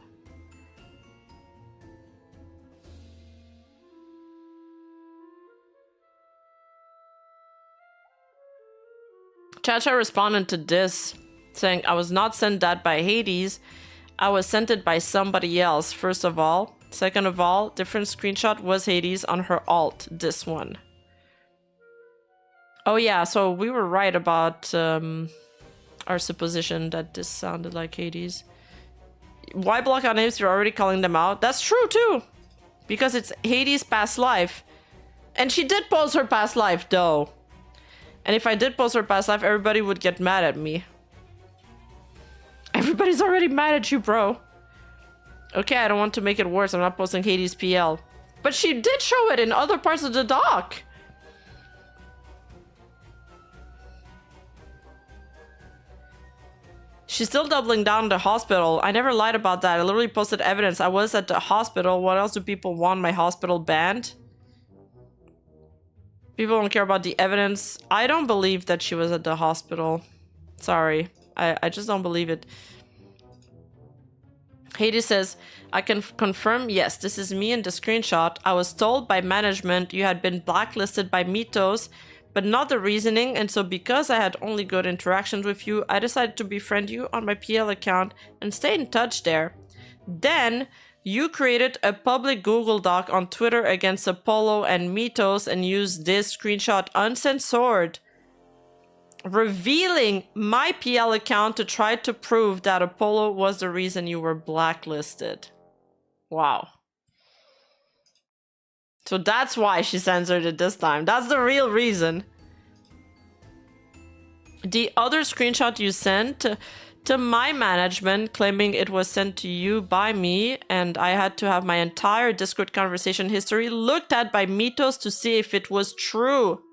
Chacha responded to this, saying, I was not sent that by Hades. I was sent it by somebody else, first of all. Second of all, different screenshot was Hades on her alt, this one. Oh yeah, so we were right about our supposition that this sounded like Hades. Why block out names? You're already calling them out. That's true too, because it's Hades' past life. And she did post her past life though. And if I did post her past life, everybody would get mad at me. Everybody's already mad at you, bro. Okay, I don't want to make it worse. I'm not posting Hades PL. But she did show it in other parts of the doc. She's still doubling down the hospital. I never lied about that. I literally posted evidence. I was at the hospital. What else do people want my hospital banned? People don't care about the evidence. I don't believe that she was at the hospital. Sorry. I just don't believe it. Hades says, I can confirm, yes, this is me in the screenshot. I was told by management you had been blacklisted by Mythos, but not the reasoning, and so because I had only good interactions with you, I decided to befriend you on my PL account and stay in touch there. Then, you created a public Google Doc on Twitter against Apollo and Mythos and used this screenshot uncensored, revealing my PL account to try to prove that Apollo was the reason you were blacklisted. Wow. So that's why she censored it this time. That's the real reason. The other screenshot you sent to my management claiming it was sent to you by me, and I had to have my entire Discord conversation history looked at by Mythos to see if it was true.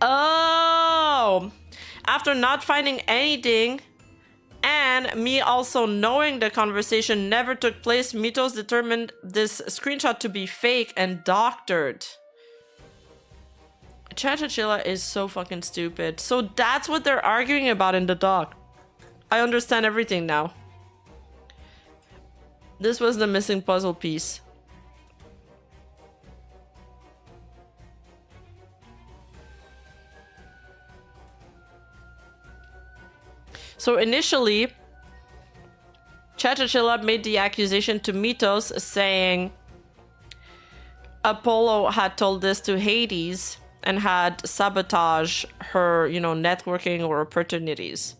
Oh! After not finding anything, and me also knowing the conversation never took place, Mythos determined this screenshot to be fake and doctored. Chachachilla is so fucking stupid. So that's what they're arguing about in the doc. I understand everything now. This was the missing puzzle piece. So initially, Chachachilla made the accusation to Mythos saying Apollo had told this to Hades and had sabotaged her, you know, networking or opportunities.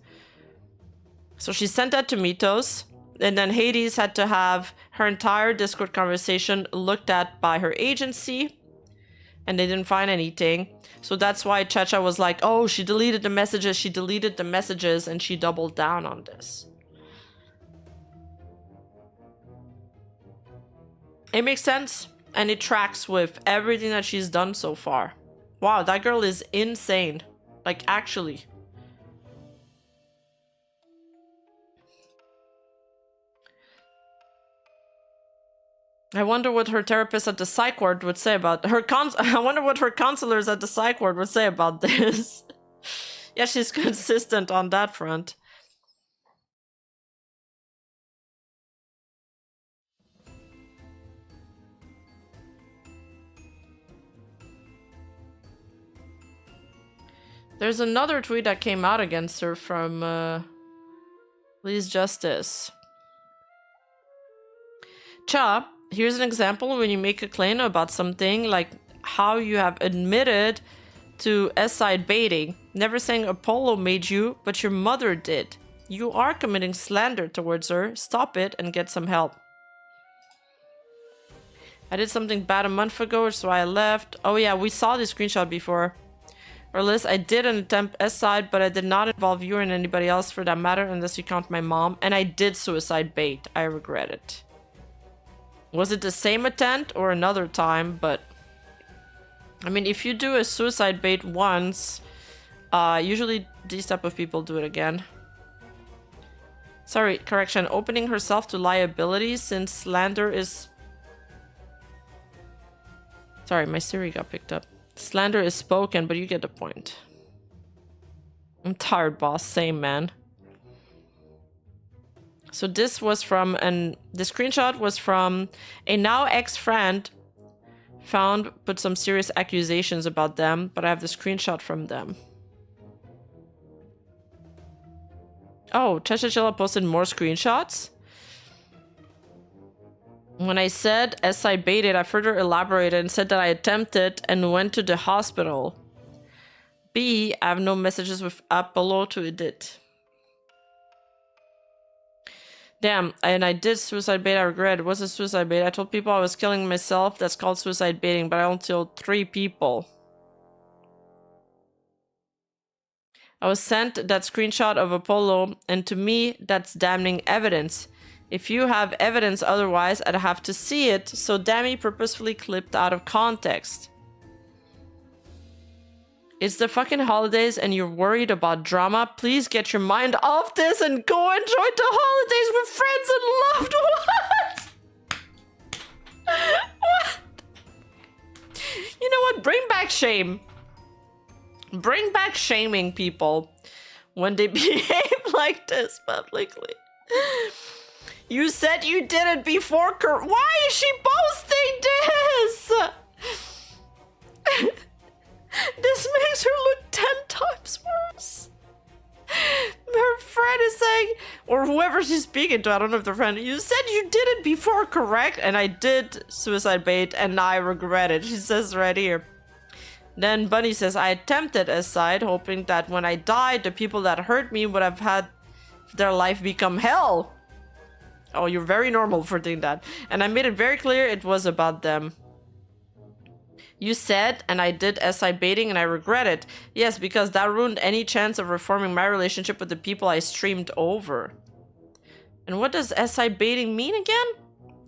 So she sent that to Mythos, and then Hades had to have her entire Discord conversation looked at by her agency, and they didn't find anything. So that's why Chacha was like, oh, she deleted the messages, and she doubled down on this. It makes sense, and it tracks with everything that she's done so far. Wow, that girl is insane. Like, actually. I wonder what her therapist at the psych ward would say about her I wonder what her counselors at the psych ward would say about this. Yeah, she's consistent on that front. There's another tweet that came out against her from Lee's Justice. Cha, here's an example when you make a claim about something, like how you have admitted to S-side baiting, never saying Apollo made you, but your mother did. You are committing slander towards her. Stop it and get some help. I did something bad a month ago, so I left. Oh yeah, we saw this screenshot before. Or Liz, I did an attempt S-side, but I did not involve you and anybody else for that matter, unless you count my mom. And I did suicide bait. I regret it. Was it the same attempt or another time? But I mean, if you do a suicide bait once, usually these type of people do it again. Sorry, correction. Opening herself to liability since slander is... Sorry, my Siri got picked up. Slander is spoken, but you get the point. I'm tired, boss. Same, man. So this was from the screenshot was from a now ex-friend put some serious accusations about them, but I have the screenshot from them. Oh, Chachachilla posted more screenshots? When I said SI baited, I further elaborated and said that I attempted and went to the hospital. B, I have no messages with Apollo to edit. Damn, and I did suicide bait, I regret. It wasn't suicide bait. I told people I was killing myself. That's called suicide baiting, but I only told 3 people. I was sent that screenshot of Apollo, and to me, that's damning evidence. If you have evidence otherwise, I'd have to see it, so Dammy purposefully clipped out of context. It's the fucking holidays and you're worried about drama. Please get your mind off this and go enjoy the holidays with friends and loved ones. What? You know what? Bring back shame. Bring back shaming people when they behave like this publicly. You said you did it before. Why is she posting this? This makes her look 10 times worse. Her friend is saying, or whoever she's speaking to, I don't know if they're friend, you said you did it before, correct? And I did suicide bait and I regret it. She says right here. Then Bunny says, I attempted aside, hoping that when I died, the people that hurt me would have had their life become hell. Oh, you're very normal for doing that. And I made it very clear it was about them. You said, and I did SI baiting and I regret it. Yes, because that ruined any chance of reforming my relationship with the people I streamed over. And what does SI baiting mean again?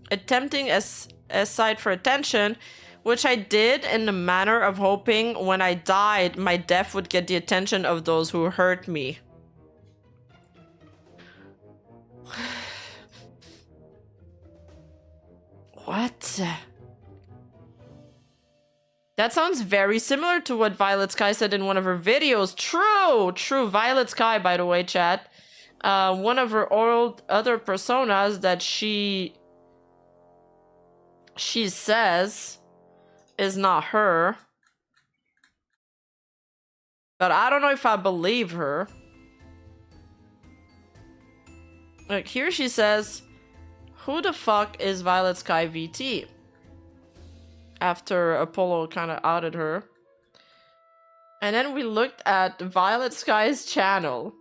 Attempting SI for attention, which I did in the manner of hoping when I died, my death would get the attention of those who hurt me. What? That sounds very similar to what Violet Sky said in one of her videos. True, true. Violet Sky, by the way, chat. One of her other personas that she says is not her. But I don't know if I believe her. Like here she says, who the fuck is Violet Sky VT? After Apollo kind of outed her. And then we looked at Violet Sky's channel.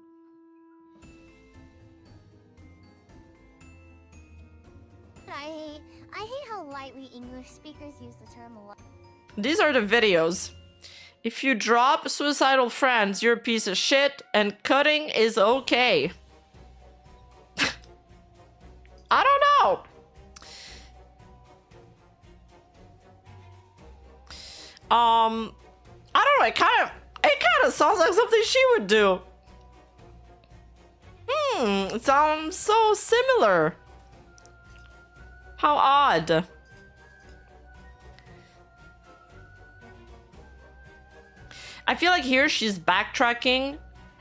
I hate how lightly English speakers use the term a lot. These are the videos. If you drop suicidal friends, you're a piece of shit, and cutting is okay. I don't know. I don't know. It kind of sounds like something she would do. It sounds so similar. How odd. I feel like here she's backtracking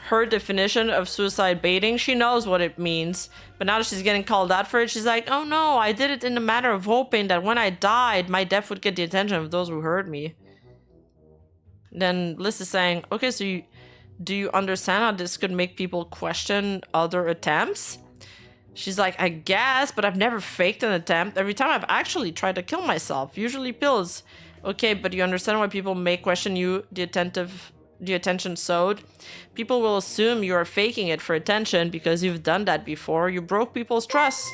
her definition of suicide baiting. She knows what it means, but now that she's getting called out for it, she's like, oh no, I did it in the manner of hoping that when I died, my death would get the attention of those who heard me. Then Liz is saying, okay, so do you understand how this could make people question other attempts? She's like, I guess, but I've never faked an attempt. Every time I've actually tried to kill myself, usually pills. Okay, but you understand why people may question you, the attention sowed? People will assume you are faking it for attention because you've done that before. You broke people's trust.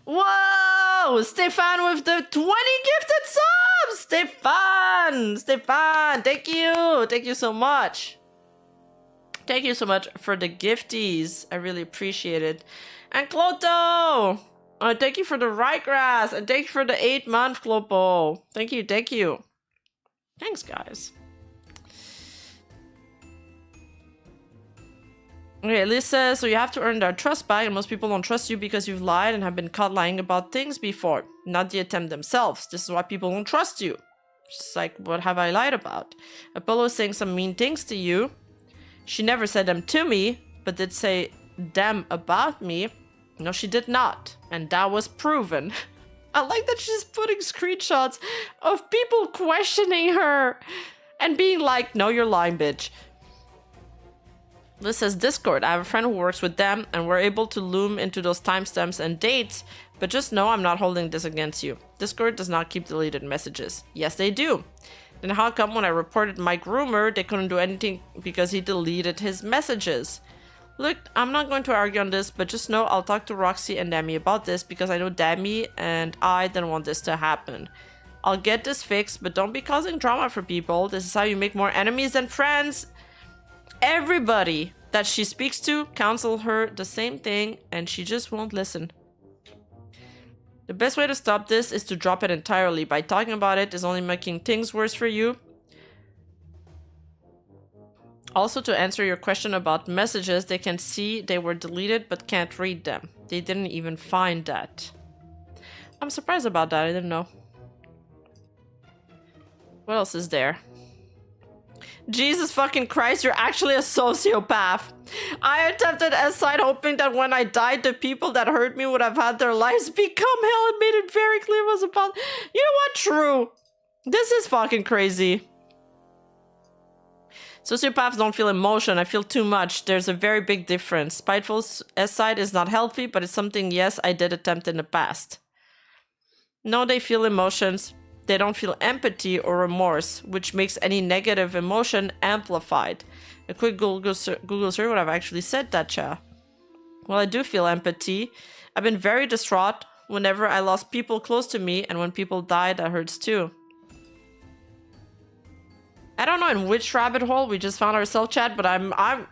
Whoa! Stefan with the 20 gifted subs! Stefan! Thank you! Thank you so much. Thank you so much for the gifties. I really appreciate it. And Cloto! Thank you for the ryegrass. And thank you for the 8-month, Clopo. Thank you, thank you. Thanks, guys. Okay, Liz says, so you have to earn their trust back, and most people don't trust you because you've lied and have been caught lying about things before, not the attempt themselves. This is why people don't trust you. She's like, what have I lied about? Apollo's saying some mean things to you. She never said them to me, but did say them about me. No, she did not, and that was proven. I like that she's putting screenshots of people questioning her and being like, no, you're lying, bitch. This says Discord. I have a friend who works with them, and we're able to loom into those timestamps and dates, but just know I'm not holding this against you. Discord does not keep deleted messages. Yes, they do. Then how come when I reported Mike Rumor, they couldn't do anything because he deleted his messages? Look, I'm not going to argue on this, but just know I'll talk to Roxy and Demi about this because I know Demi and I didn't want this to happen. I'll get this fixed, but don't be causing drama for people. This is how you make more enemies than friends. Everybody that she speaks to counsel her the same thing, and she just won't listen. The best way to stop this is to drop it entirely. By talking about it is only making things worse for you. Also, to answer your question about messages, they can see they were deleted but can't read them. They didn't even find that. I'm surprised about that. I didn't know. What else is there? Jesus fucking Christ, you're actually a sociopath. I attempted S-side hoping that when I died, the people that hurt me would have had their lives become hell and made it very clear it was about... You know what? True. This is fucking crazy. Sociopaths don't feel emotion. I feel too much. There's a very big difference. Spiteful S-side is not healthy, but it's something, yes, I did attempt in the past. No, they feel emotions. They don't feel empathy or remorse, which makes any negative emotion amplified. A quick Google search would have actually said that, cha. Well, I do feel empathy. I've been very distraught whenever I lost people close to me, and when people die, that hurts too. I don't know in which rabbit hole we just found ourselves, chat, but I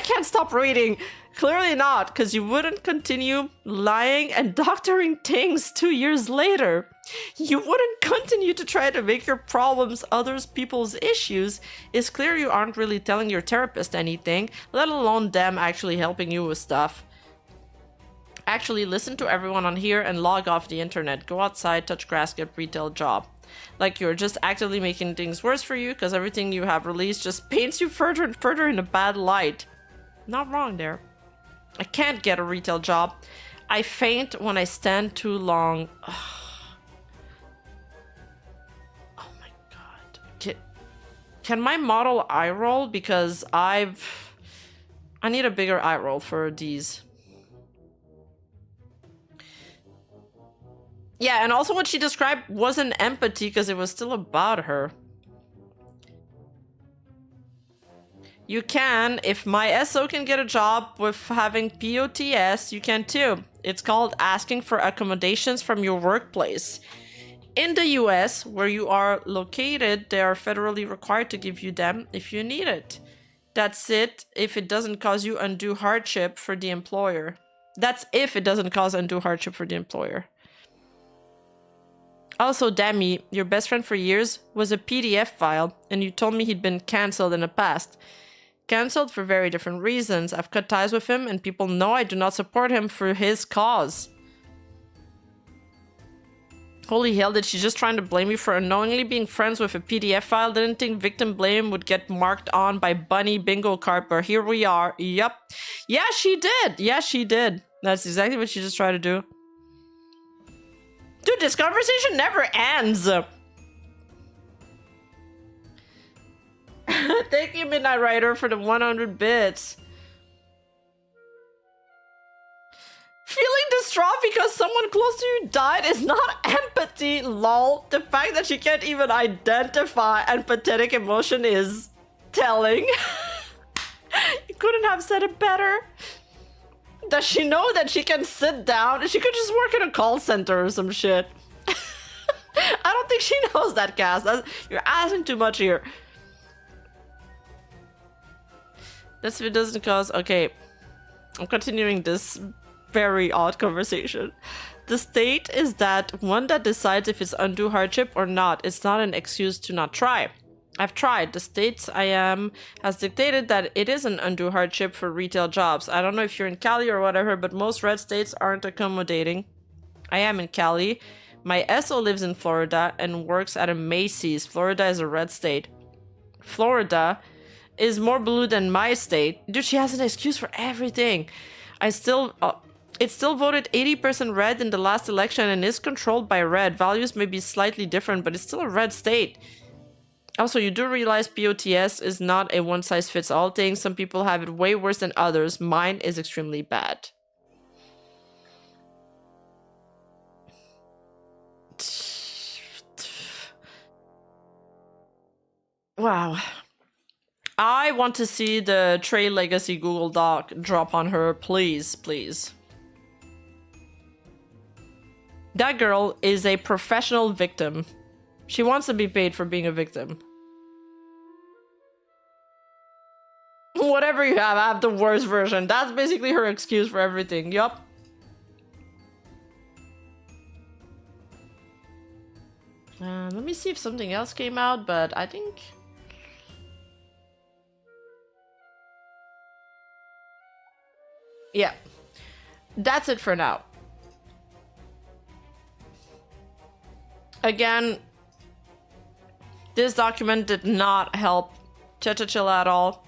can't stop reading. Clearly not, because you wouldn't continue lying and doctoring things 2 years later. You wouldn't continue to try to make your problems others people's issues. It's clear you aren't really telling your therapist anything, let alone them actually helping you with stuff. Actually, listen to everyone on here and log off the internet. Go outside, touch grass, get retail job. Like you're just actively making things worse for you because everything you have released just paints you further and further in a bad light. Not wrong there. I can't get a retail job. I faint when I stand too long. Oh my god. Can my model eye roll? Because I need a bigger eye roll for these. Yeah, and also what she described wasn't empathy because it was still about her. You can, if my SO can get a job with having POTS, you can too. It's called asking for accommodations from your workplace. In the US, where you are located, they are federally required to give you them if you need it. That's it if it doesn't cause you undue hardship for the employer. That's if it doesn't cause undue hardship for the employer. Also, Demi, your best friend for years, was a PDF file, and you told me he'd been cancelled in the past. Cancelled for very different reasons. I've cut ties with him, and people know I do not support him for his cause. Holy hell, did she just trying to blame me for unknowingly being friends with a PDF file? Didn't think victim blame would get marked on by Bunny Bingo card, but here we are. Yep. Yeah, she did. Yeah, she did. That's exactly what she just tried to do. Dude, this conversation never ends. Thank you, Midnight Rider, for the 100 bits. Feeling distraught because someone close to you died is not empathy, lol. The fact that she can't even identify empathetic emotion is telling. You couldn't have said it better. Does she know that she can sit down? She could just work in a call center or some shit. I don't think she knows that, Cass. You're asking too much here. That's if it doesn't cause... Okay. I'm continuing this very odd conversation. The state is that one that decides if it's undue hardship or not. It's not an excuse to not try. I've tried. The state I am has dictated that it is an undue hardship for retail jobs. I don't know if you're in Cali or whatever, but most red states aren't accommodating. I am in Cali. My SO lives in Florida and works at a Macy's. Florida is a red state. Florida is more blue than my state. Dude, she has an excuse for everything. It still voted 80% red in the last election and is controlled by red. Values may be slightly different, but it's still a red state. Also, you do realize POTS is not a one-size-fits-all thing. Some people have it way worse than others. Mine is extremely bad. Wow. I want to see the Trey Legacy Google Doc drop on her, please, please. That girl is a professional victim. She wants to be paid for being a victim. Whatever you have, I have the worst version. That's basically her excuse for everything. Yup. Let me see if something else came out, but I think... yeah. That's it for now. Again, this document did not help Chachachilla at all.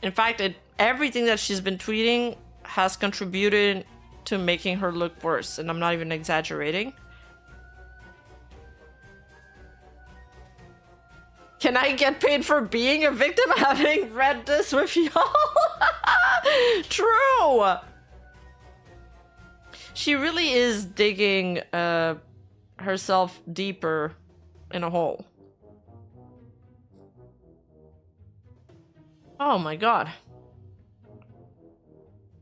In fact, everything that she's been tweeting has contributed to making her look worse, and I'm not even exaggerating. Can I get paid for being a victim having read this with y'all? True! She really is digging herself deeper in a hole. Oh my god.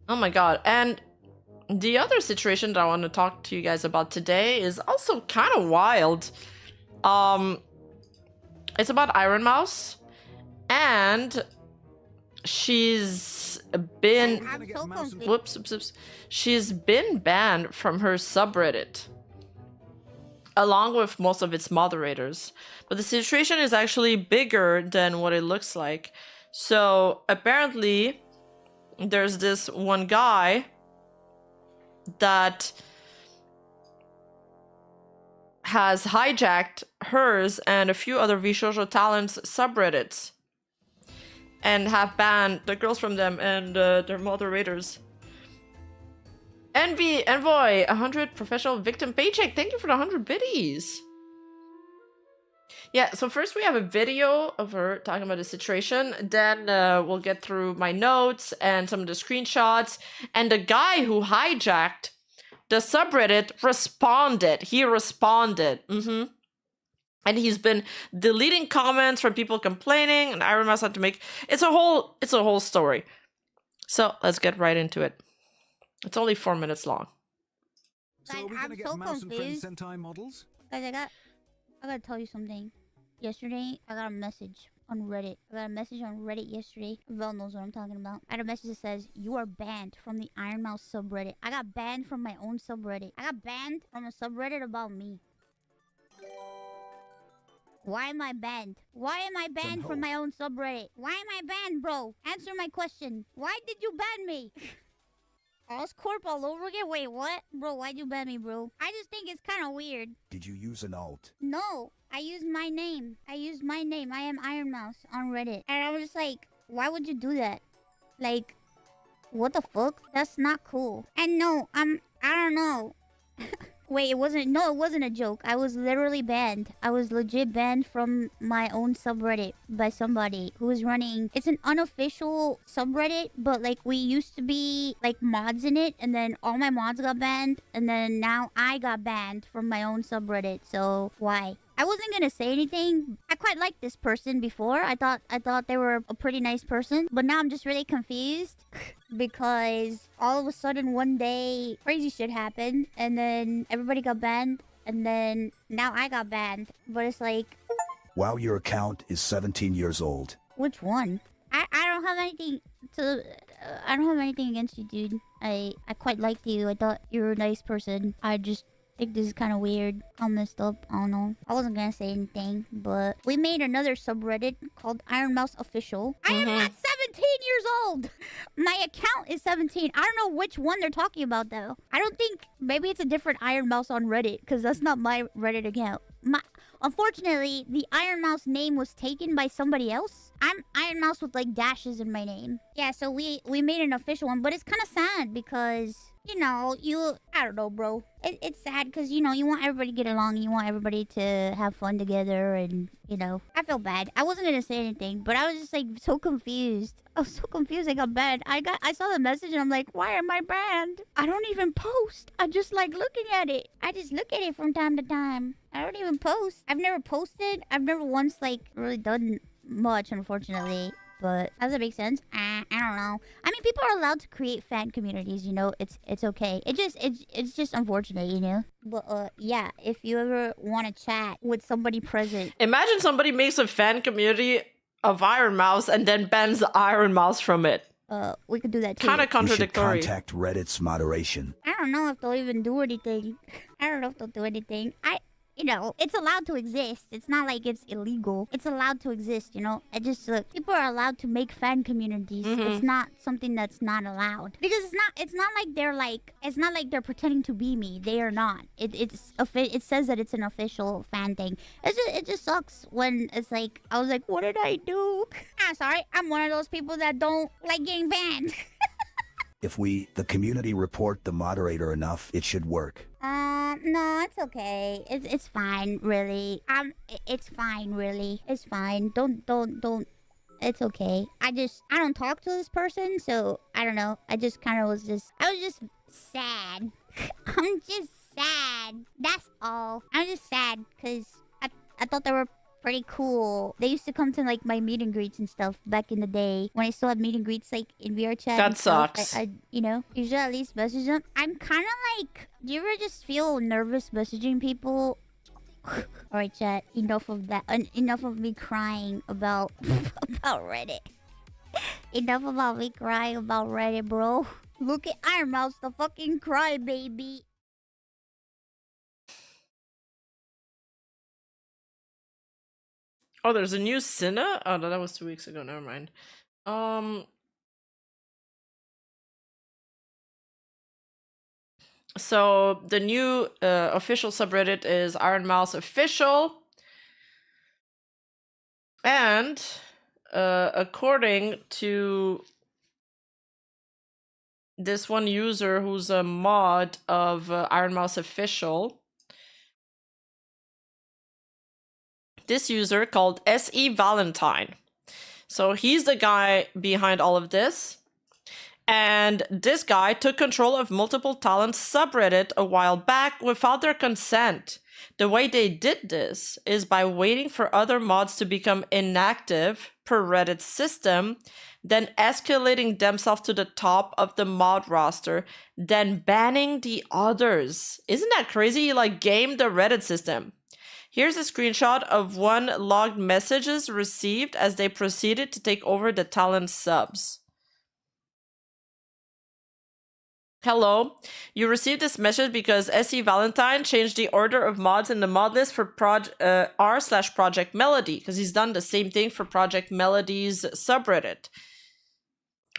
Oh my god. And the other situation that I want to talk to you guys about today is also kind of wild. It's about Ironmouse, and she's been whoops. She's been banned from her subreddit, along with most of its moderators. But the situation is actually bigger than what it looks like. So apparently, there's this one guy that has hijacked hers and a few other VShojo Talents subreddits and have banned the girls from them and their moderators. Envoy, 100 professional victim paycheck. Thank you for the 100 biddies. Yeah, so first we have a video of her talking about the situation. Then we'll get through my notes and some of the screenshots. And the guy who hijacked the subreddit responded. He responded. And he's been deleting comments from people complaining, and Ironmouse had to make it's a whole story. So let's get right into it. It's only 4 minutes long. So are we gonna get Mouse and Friends Sentai models? Guys, I gotta tell you something. Yesterday, I got a message on Reddit. Yesterday. Vel knows what I'm talking about. I had a message that says, "You are banned from the Ironmouse subreddit." I got banned from my own subreddit. I got banned from a subreddit about me. Why am I banned? Why am I banned from my own subreddit? Why am I banned, bro? Answer my question. Why did you ban me? Oscorp all over again? Wait, what? Bro, why'd you ban me, bro? I just think it's kind of weird. Did you use an alt? No, I used my name. I am Ironmouse on Reddit. And I was just like, why would you do that? Like, what the fuck? That's not cool. And no, I don't know. Wait, it wasn't a joke. I was literally banned. I was legit banned from my own subreddit by somebody who was running... It's an unofficial subreddit, but like we used to be like mods in it, and then all my mods got banned, and then now I got banned from my own subreddit. So why? I wasn't gonna say anything. I quite liked this person before. I thought they were a pretty nice person, but now I'm just really confused because all of a sudden one day crazy shit happened, and then everybody got banned, and then now I got banned. But it's like, Wow, your account is 17 years old. which one? I don't have anything to. I don't have anything against you, dude. I quite liked you. I thought you were a nice person. I just think this is kind of weird. I messed up. I don't know. I wasn't gonna say anything, but we made another subreddit called Ironmouse Official. I am not 17 years old. My account is 17. I don't know which one they're talking about though. I don't think maybe it's a different Ironmouse on Reddit because that's not my Reddit account. Unfortunately, the Ironmouse name was taken by somebody else. I'm Ironmouse with like dashes in my name. Yeah, so we made an official one, but it's kind of sad because, you know, I don't know, bro. It's sad because, you know, you want everybody to get along. You want everybody to have fun together and, you know. I feel bad. I wasn't going to say anything, but I was just like so confused. I was so confused. I got banned. I saw the message and I'm like, why am I banned? I don't even post. I just like looking at it. I just look at it from time to time. I don't even post. I've never posted. I've never once like really done much, unfortunately. But does that make sense? I don't know. I mean, people are allowed to create fan communities, you know. It's okay. It's just unfortunate, you know. But yeah, if you ever want to chat with somebody present, imagine somebody makes a fan community of Ironmouse and then bans the Ironmouse from it. We could do that too. Kind of contradictory. You should contact Reddit's moderation. I don't know if they'll even do anything. I don't know if they'll do anything. You know, it's allowed to exist. It's not like it's illegal. It's allowed to exist, you know? It just, people are allowed to make fan communities. It's not something that's not allowed. Because it's not like they're pretending to be me. They are not. It says that it's an official fan thing. It just sucks when it's like, I was like, what did I do? I'm sorry. I'm one of those people that don't like getting banned. If we, the community, report the moderator enough, it should work. No, it's okay. It's fine, really. It's fine, really. It's fine. Don't. It's okay. I don't talk to this person, so I don't know. I was just sad. I'm just sad. That's all. I'm just sad because I thought they were pretty cool. They used to come to like my meet and greets and stuff back in the day when I still had meet and greets like in VR chat. That sucks. I you know, usually at least message them. I'm kind of like, do you ever just feel nervous messaging people? Alright, chat. Enough of that. Enough of me crying about Reddit. Enough about me crying about Reddit, bro. Look at Ironmouse, the fucking crybaby. Oh, there's a new Cinna? Oh, no, that was 2 weeks ago. Never mind. So the new official subreddit is Ironmouse Official. And according to this one user who's a mod of Ironmouse Official, this user called SE Valentine. So he's the guy behind all of this. And this guy took control of Multiple Talents subreddit a while back without their consent. The way they did this is by waiting for other mods to become inactive per Reddit's system, then escalating themselves to the top of the mod roster, then banning the others. Isn't that crazy? Like, game the Reddit system. Here's a screenshot of one logged messages received as they proceeded to take over the talent subs. Hello, you received this message because SE Valentine changed the order of mods in the mod list for r/Project Melody, because he's done the same thing for Project Melody's subreddit.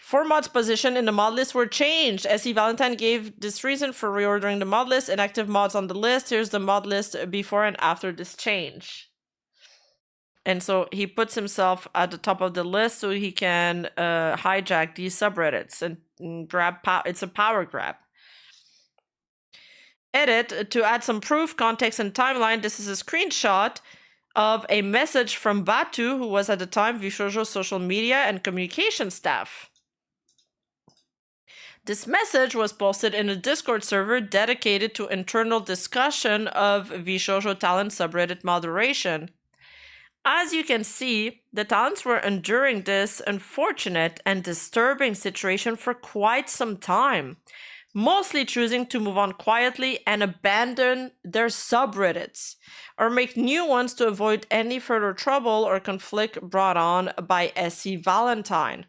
4 mods' position in the mod list were changed. SE Valentine gave this reason for reordering the mod list. Inactive mods on the list. Here's the mod list before and after this change. And so he puts himself at the top of the list so he can hijack these subreddits and grab it's a power grab. Edit, to add some proof, context, and timeline, this is a screenshot of a message from Batu, who was at the time Vishojo's social media and communication staff. This message was posted in a Discord server dedicated to internal discussion of Vishojo talent subreddit moderation. As you can see, the talents were enduring this unfortunate and disturbing situation for quite some time. mostly choosing to move on quietly and abandon their subreddits, or make new ones to avoid any further trouble or conflict brought on by SC Valentine.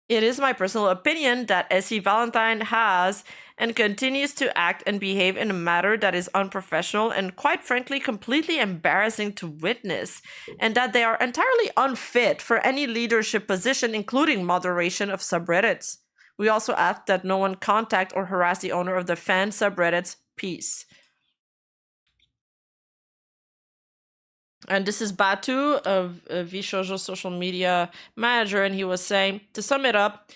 It is my personal opinion that SC Valentine has and continues to act and behave in a manner that is unprofessional and, quite frankly, completely embarrassing to witness, and that they are entirely unfit for any leadership position, including moderation of subreddits. We also ask that no one contact or harass the owner of the fan subreddits. Peace. And this is Batu of Vishojo's social media manager, and he was saying, to sum it up,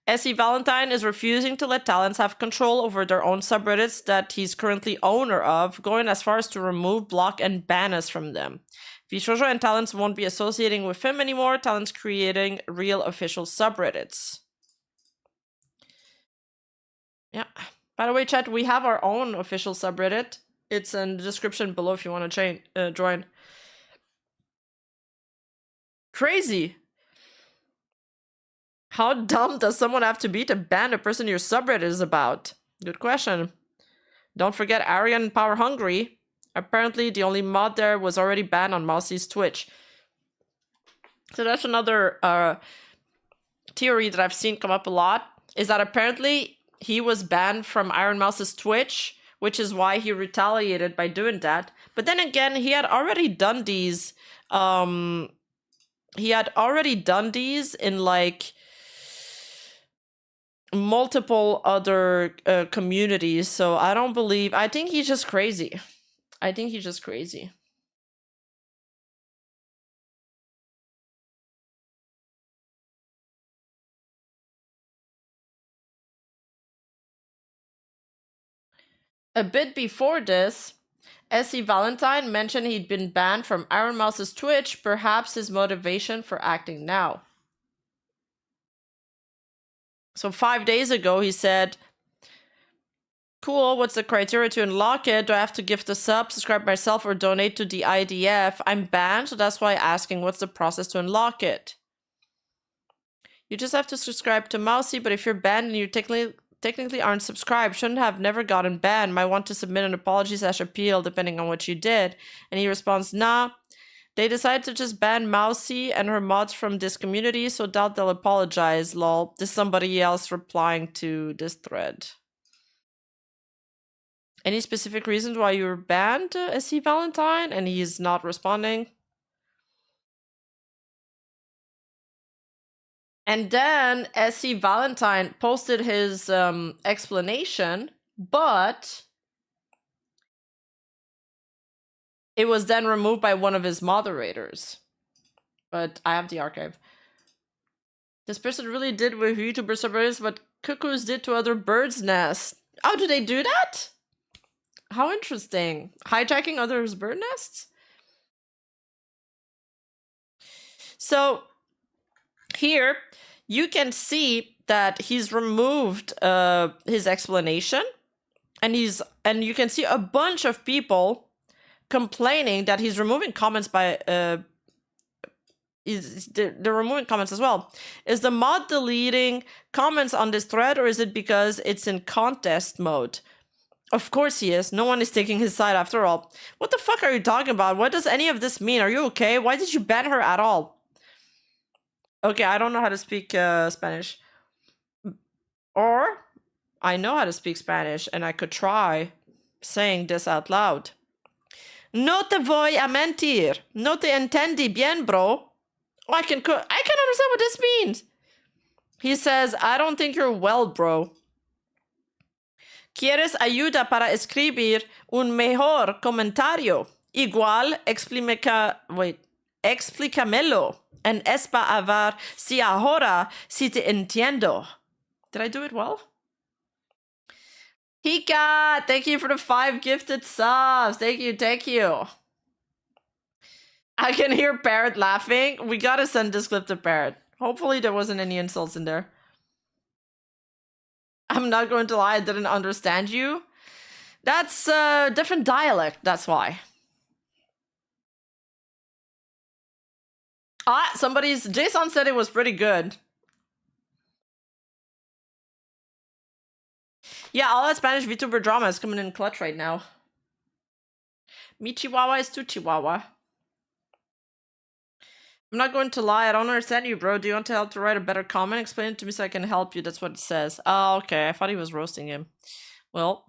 SC Valentine is refusing to let talents have control over their own subreddits that he's currently owner of, going as far as to remove, block, and ban us from them. Vishojo and talents won't be associating with him anymore, talents creating real official subreddits. Yeah. By the way, chat, we have our own official subreddit. It's in the description below if you want to join. Crazy. How dumb does someone have to be to ban a person your subreddit is about? Good question. Don't forget Aryan Power Hungry. Apparently, the only mod there was already banned on Mousy's Twitch. So that's another theory that I've seen come up a lot, is that apparently he was banned from Ironmouse's Twitch, which is why he retaliated by doing that. But then again, he had already done these in like multiple other communities, so I think he's just crazy. A bit before this, SC Valentine mentioned he'd been banned from Ironmouse's Twitch, perhaps his motivation for acting now. So 5 days ago, he said, cool, what's the criteria to unlock it? Do I have to gift a sub, subscribe myself, or donate to the IDF? I'm banned, so that's why asking what's the process to unlock it. You just have to subscribe to Mousy, but if you're banned and you technically aren't subscribed, shouldn't have never gotten banned, might want to submit an apology/appeal depending on what you did. And he responds, nah, they decided to just ban Mousy and her mods from this community, so doubt they'll apologize, lol. There's somebody else replying to this thread. Any specific reasons why you were banned, SC Valentine? And he's not responding. And then SC Valentine posted his explanation, but it was then removed by one of his moderators. But I have the archive. This person really did with YouTuber subreddits what cuckoos did to other birds' nests. Oh, do they do that? How interesting. Hijacking others' bird nests? So here you can see that he's removed his explanation, and you can see a bunch of people complaining that he's removing comments by they're removing comments as well. Is the mod deleting comments on this thread, or is it because it's in contest mode? Of course he is. No one is taking his side after all. What the fuck are you talking about? What does any of this mean? Are you okay? Why did you ban her at all? Okay, I don't know how to speak Spanish. Or I know how to speak Spanish, and I could try saying this out loud. No te voy a mentir. No te entendí bien, bro. Oh, I can understand what this means. He says, I don't think you're well, bro. ¿Quieres ayuda para escribir un mejor comentario? Igual, explícamelo. En a ver si ahora si te entiendo. Did I do it well? Hika, thank you for the 5 gifted subs. Thank you. I can hear Parrot laughing. We gotta send this clip to Parrot. Hopefully there wasn't any insults in there. I'm not going to lie, I didn't understand you. That's a different dialect, that's why. Jason said it was pretty good. Yeah, all that Spanish VTuber drama is coming in clutch right now. Mi Chihuahua is tu Chihuahua. I'm not going to lie, I don't understand you, bro. Do you want to help to write a better comment? Explain it to me so I can help you. That's what it says. Oh, okay. I thought he was roasting him. Well.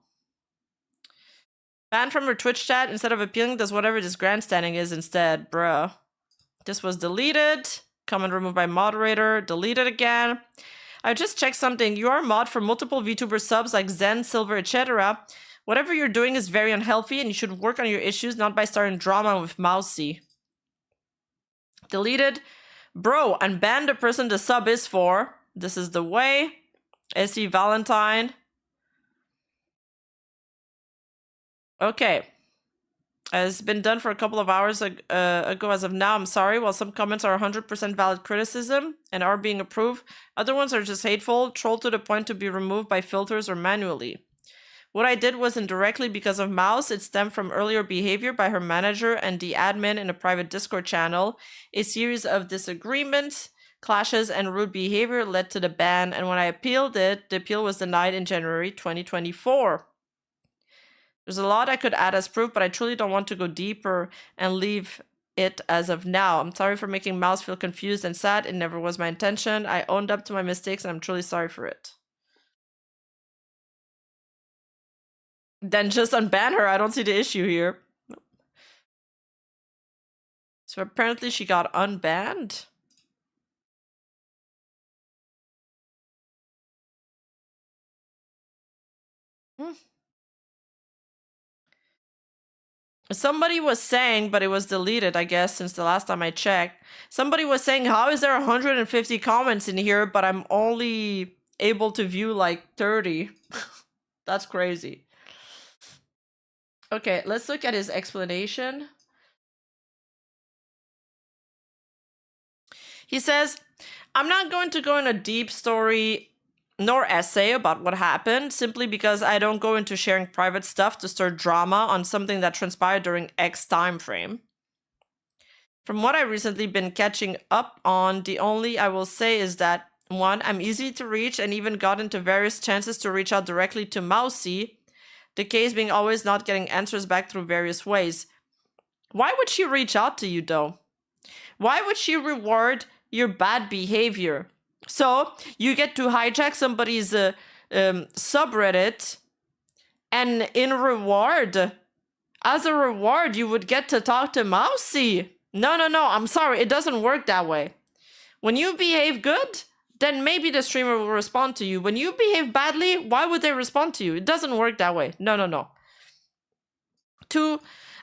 Banned from her Twitch chat. Instead of appealing, does whatever this grandstanding is instead. Bruh. This was deleted. Comment removed by moderator. Deleted again. I just checked something. You are a mod for multiple VTuber subs like Zen, Silver, etc. Whatever you're doing is very unhealthy and you should work on your issues, not by starting drama with Mousy. Deleted. Bro, unban the person the sub is for. This is the way. SE Valentine. Okay. It's been done for a couple of hours ago as of now. I'm sorry. While some comments are 100% valid criticism and are being approved, other ones are just hateful, trolled to the point to be removed by filters or manually. What I did wasn't directly because of Mouse. It stemmed from earlier behavior by her manager and the admin in a private Discord channel. A series of disagreements, clashes, and rude behavior led to the ban, and when I appealed it, the appeal was denied in January 2024. There's a lot I could add as proof, but I truly don't want to go deeper and leave it as of now. I'm sorry for making Mouse feel confused and sad. It never was my intention. I owned up to my mistakes and I'm truly sorry for it. Then just unban her. I don't see the issue here. So apparently she got unbanned. Somebody was saying, but it was deleted, I guess, since the last time I checked. Somebody was saying, how is there 150 comments in here, but I'm only able to view like 30? That's crazy. Okay, let's look at his explanation. He says, I'm not going to go in a deep story nor essay about what happened, simply because I don't go into sharing private stuff to stir drama on something that transpired during X time frame. From what I've recently been catching up on, the only I will say is that, 1, I'm easy to reach and even got into various chances to reach out directly to Mousy, the case being always not getting answers back through various ways. Why would she reach out to you, though? Why would she reward your bad behavior? So you get to hijack somebody's subreddit, and in reward, as a reward, you would get to talk to Mousy. No, I'm sorry. It doesn't work that way. When you behave good, then maybe the streamer will respond to you. When you behave badly, why would they respond to you? It doesn't work that way. No. 2,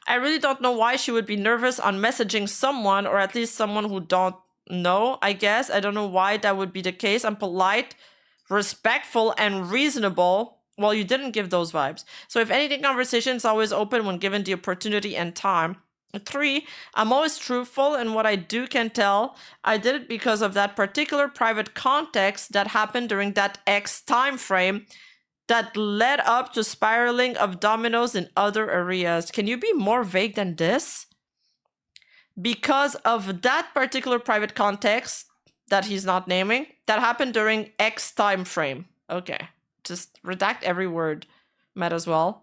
I really don't know why she would be nervous on messaging someone, or at least someone who don't know, I guess. I don't know why that would be the case. I'm polite, respectful, and reasonable. Well, you didn't give those vibes. So if anything, conversation is always open when given the opportunity and time. 3, I'm always truthful, and what I do can tell. I did it because of that particular private context that happened during that X time frame that led up to spiraling of dominoes in other areas. Can you be more vague than this? Because of that particular private context that he's not naming, that happened during X time frame. Okay, just redact every word. Might as well.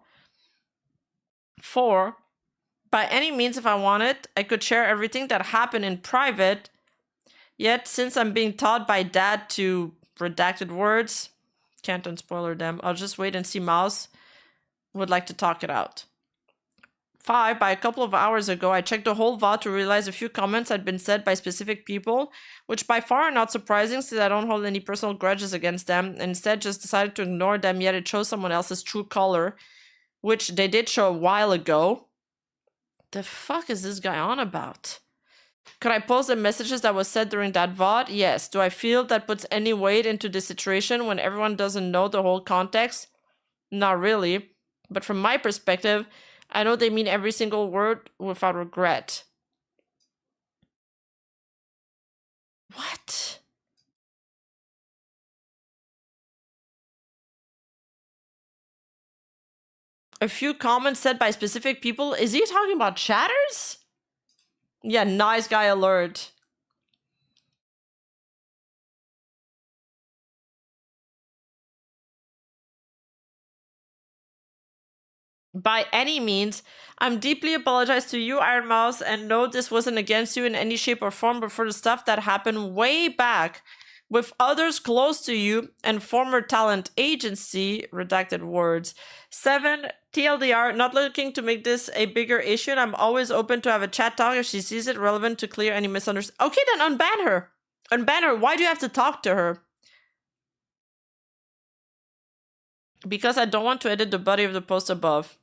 4, by any means, if I wanted, I could share everything that happened in private. Yet, since I'm being taught by dad to redacted words, can't unspoiler them. I'll just wait and see Mouse would like to talk it out. 5, by a couple of hours ago, I checked the whole VOD to realize a few comments had been said by specific people, which by far are not surprising since I don't hold any personal grudges against them, and instead just decided to ignore them, yet it shows someone else's true color, which they did show a while ago. The fuck is this guy on about? Could I post the messages that was said during that VOD? Yes. Do I feel that puts any weight into the situation when everyone doesn't know the whole context? Not really. But from my perspective, I know they mean every single word without regret. What? A few comments said by specific people? Is he talking about chatters? Yeah, nice guy alert. by any means. I'm deeply apologize to you, Ironmouse, and no, this wasn't against you in any shape or form, but for the stuff that happened way back with others close to you and former talent agency, redacted words. 7, TLDR, not looking to make this a bigger issue, and I'm always open to have a chat talk if she sees it relevant to clear any misunderstanding. Okay, then unban her. Unban her. Why do you have to talk to her? Because I don't want to edit the body of the post above.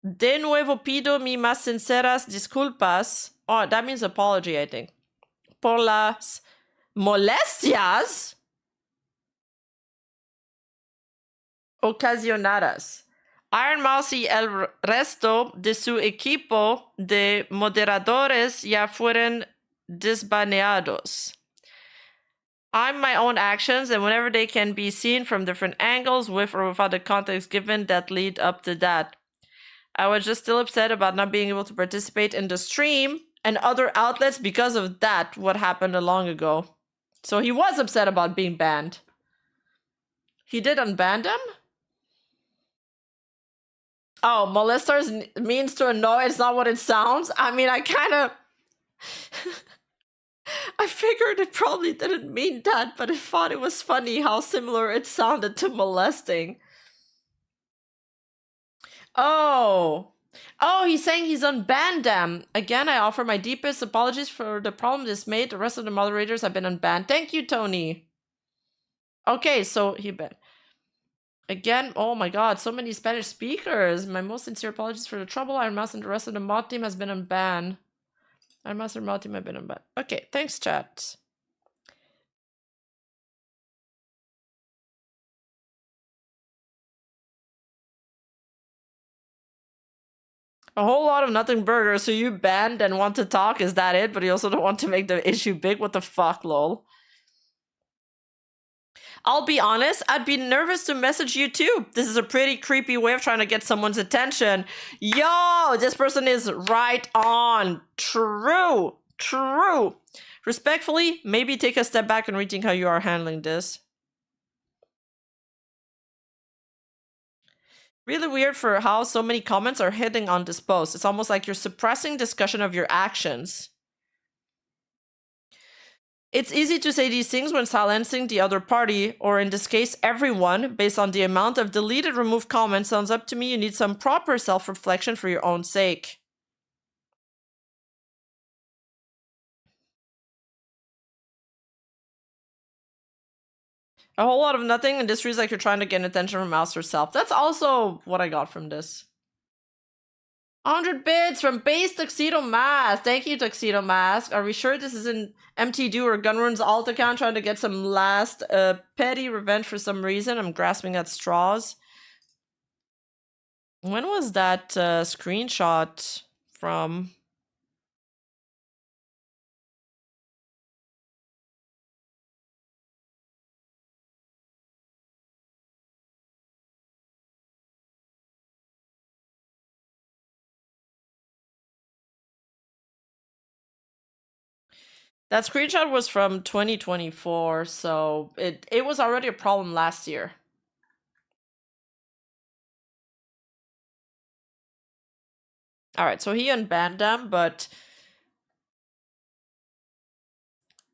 De nuevo pido mi más sinceras disculpas. Oh, that means apology, I think. Por las molestias ocasionadas. Ironmouse y el resto de su equipo de moderadores ya fueron desbaneados. I'm my own actions, and whenever they can be seen from different angles, with or without the context given that lead up to that. I was just still upset about not being able to participate in the stream and other outlets because of that, what happened long ago. So he was upset about being banned. He did unban them? Oh, molesters means to annoy. It's not what it sounds. I mean, I kind of... I figured it probably didn't mean that, but I thought it was funny how similar it sounded to molesting. Oh, he's saying he's unbanned them. Again, I offer my deepest apologies for the problem this made. The rest of the moderators have been unbanned. Thank you, Tony. Okay, so he banned. Again, oh my god, so many Spanish speakers. My most sincere apologies for the trouble. Ironmouse and the rest of the mod team has been unbanned. Ironmouse and mod team have been unbanned. Okay, thanks, chat. A whole lot of nothing burgers, so you banned and want to talk, is that it? But you also don't want to make the issue big? What the fuck, lol? I'll be honest, I'd be nervous to message you too. This is a pretty creepy way of trying to get someone's attention. Yo, this person is right on. True. Respectfully, maybe take a step back and rethink how you are handling this. Really weird for how so many comments are hitting on this post. It's almost like you're suppressing discussion of your actions. It's easy to say these things when silencing the other party, or in this case, everyone, based on the amount of deleted, removed comments. Sounds up to me you need some proper self-reflection for your own sake. A whole lot of nothing, and this reads like you're trying to get attention from Mouse herself. That's also what I got from this. 100 bits from Base Tuxedo Mask. Thank you, Tuxedo Mask. Are we sure this is an MT Do or Gunrun's alt account trying to get some last petty revenge for some reason? I'm grasping at straws. When was that screenshot from? That screenshot was from 2024, so it was already a problem last year. Alright, so he unbanned them, but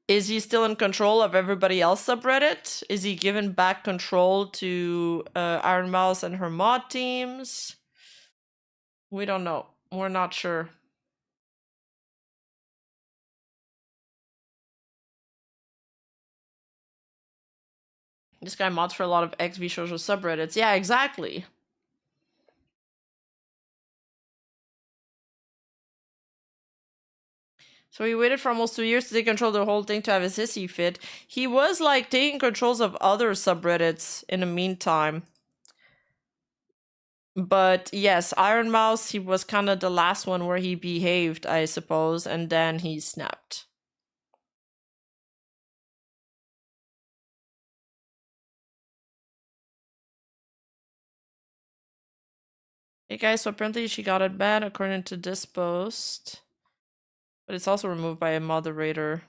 is he still in control of everybody else subreddit? Is he given back control to Ironmouse and her mod teams? We don't know. We're not sure. This guy mods for a lot of XV social subreddits. Yeah, exactly. So he waited for almost 2 years to take control of the whole thing to have his hissy fit. He was like taking controls of other subreddits in the meantime. But yes, Ironmouse, he was kind of the last one where he behaved, I suppose, and then he snapped. Hey guys, so apparently she got it banned according to this post. But it's also removed by a moderator.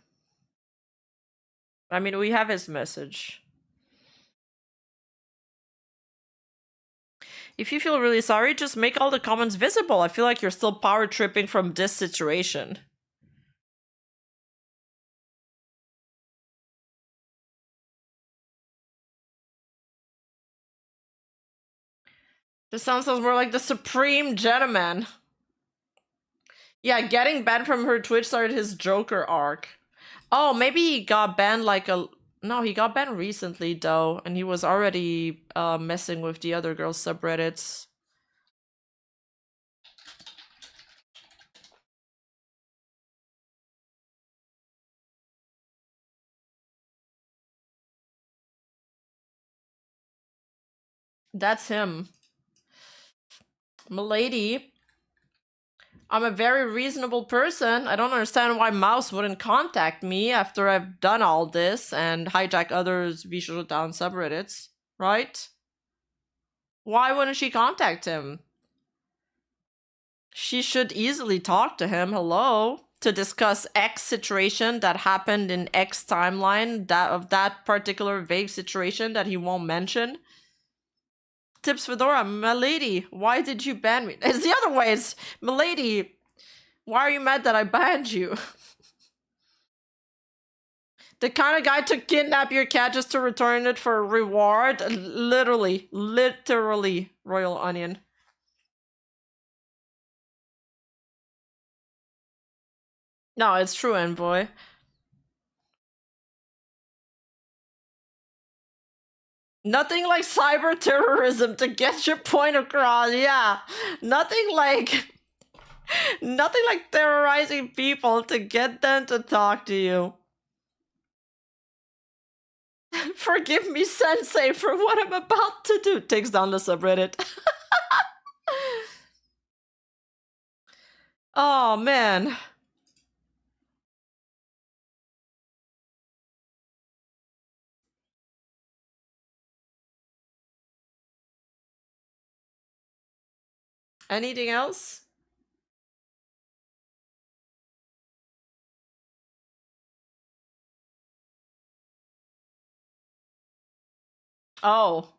I mean, we have his message. If you feel really sorry, just make all the comments visible. I feel like you're still power tripping from this situation. This sounds more like the Supreme Gentleman. Yeah, getting banned from her Twitch started his Joker arc. Oh, maybe he got banned like a... No, he got banned recently, though, and he was already messing with the other girls' subreddits. That's him. Milady, I'm a very reasonable person. I don't understand why Mouse wouldn't contact me after I've done all this and hijack others' visual down subreddits, right? Why wouldn't she contact him? She should easily talk to him, hello, to discuss X situation that happened in X timeline, that particular vague situation that he won't mention. Tips Fedora, milady, why did you ban me? It's the other way, it's milady, why are you mad that I banned you? The kind of guy to kidnap your cat just to return it for a reward? Literally, Royal Onion. No, it's true, Envoy. Nothing like cyber terrorism to get your point across, yeah. Nothing like terrorizing people to get them to talk to you. Forgive me, Sensei, for what I'm about to do. Takes down the subreddit. Oh, man. Anything else? Oh.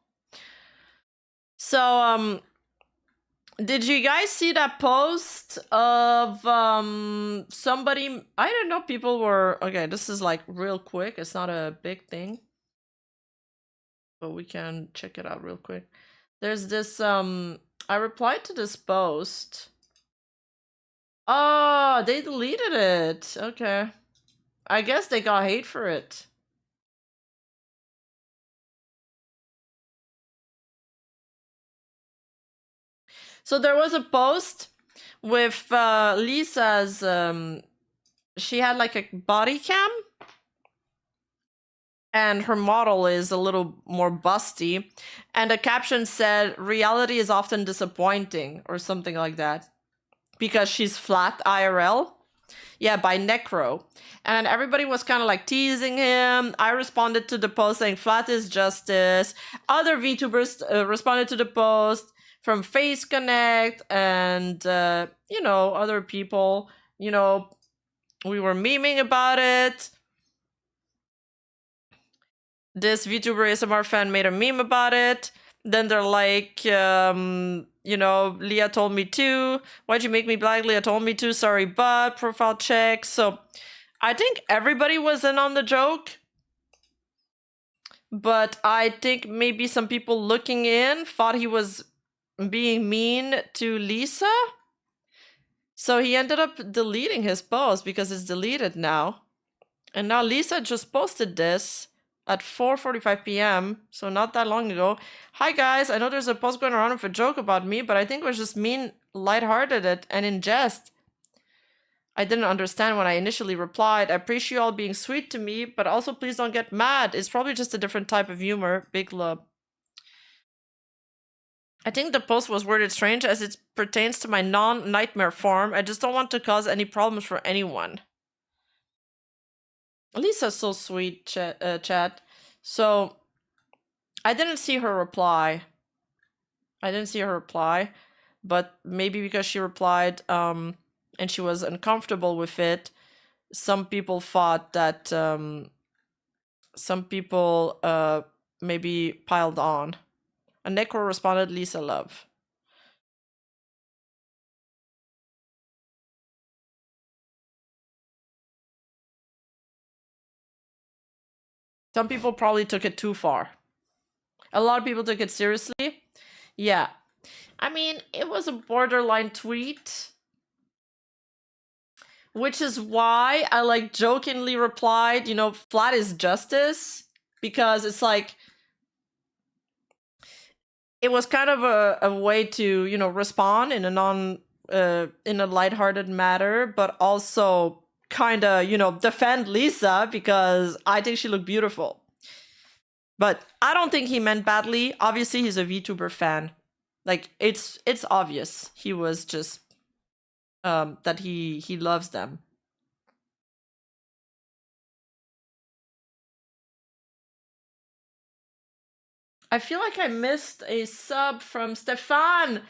So, did you guys see that post of somebody? I don't know, people were... Okay, this is like real quick. It's not a big thing, but we can check it out real quick. There's this I replied to this post. Oh, they deleted it. Okay. I guess they got hate for it. So there was a post with Lisa's she had like a body cam and her model is a little more busty, and the caption said reality is often disappointing or something like that because she's flat IRL. Yeah, by Necro. And everybody was kind of like teasing him. I responded to the post saying flat is justice. Other VTubers responded to the post from Face Connect and you know, other people. You know, we were memeing about it. This VTuber ASMR fan made a meme about it. Then they're like, you know, Leah told me to. Why'd you make me black? Leah told me to. Sorry, but profile check. So I think everybody was in on the joke. But I think maybe some people looking in thought he was being mean to Lisa. So he ended up deleting his post because it's deleted now. And now Lisa just posted this at 4:45 p.m., so not that long ago. Hi guys, I know there's a post going around with a joke about me, but I think it was just mean, lighthearted, and in jest. I didn't understand when I initially replied. I appreciate you all being sweet to me, but also please don't get mad. It's probably just a different type of humor. Big love. I think the post was worded strange as it pertains to my non-nightmare form. I just don't want to cause any problems for anyone. Lisa's so sweet, chat. So, I didn't see her reply. But maybe because she replied, and she was uncomfortable with it, some people thought that, some people, maybe piled on. A Necro responded, Lisa Love. Some people probably took it too far. A lot of people took it seriously. Yeah. I mean, it was a borderline tweet. Which is why I like jokingly replied, you know, flat is justice. Because it's like, it was kind of a way to, you know, respond in a lighthearted manner, but also kind of, you know, defend Lisa because I think she looked beautiful. But I don't think he meant badly. Obviously, he's a VTuber fan. Like, it's obvious. He was just that he loves them. I feel like I missed a sub from Stefan.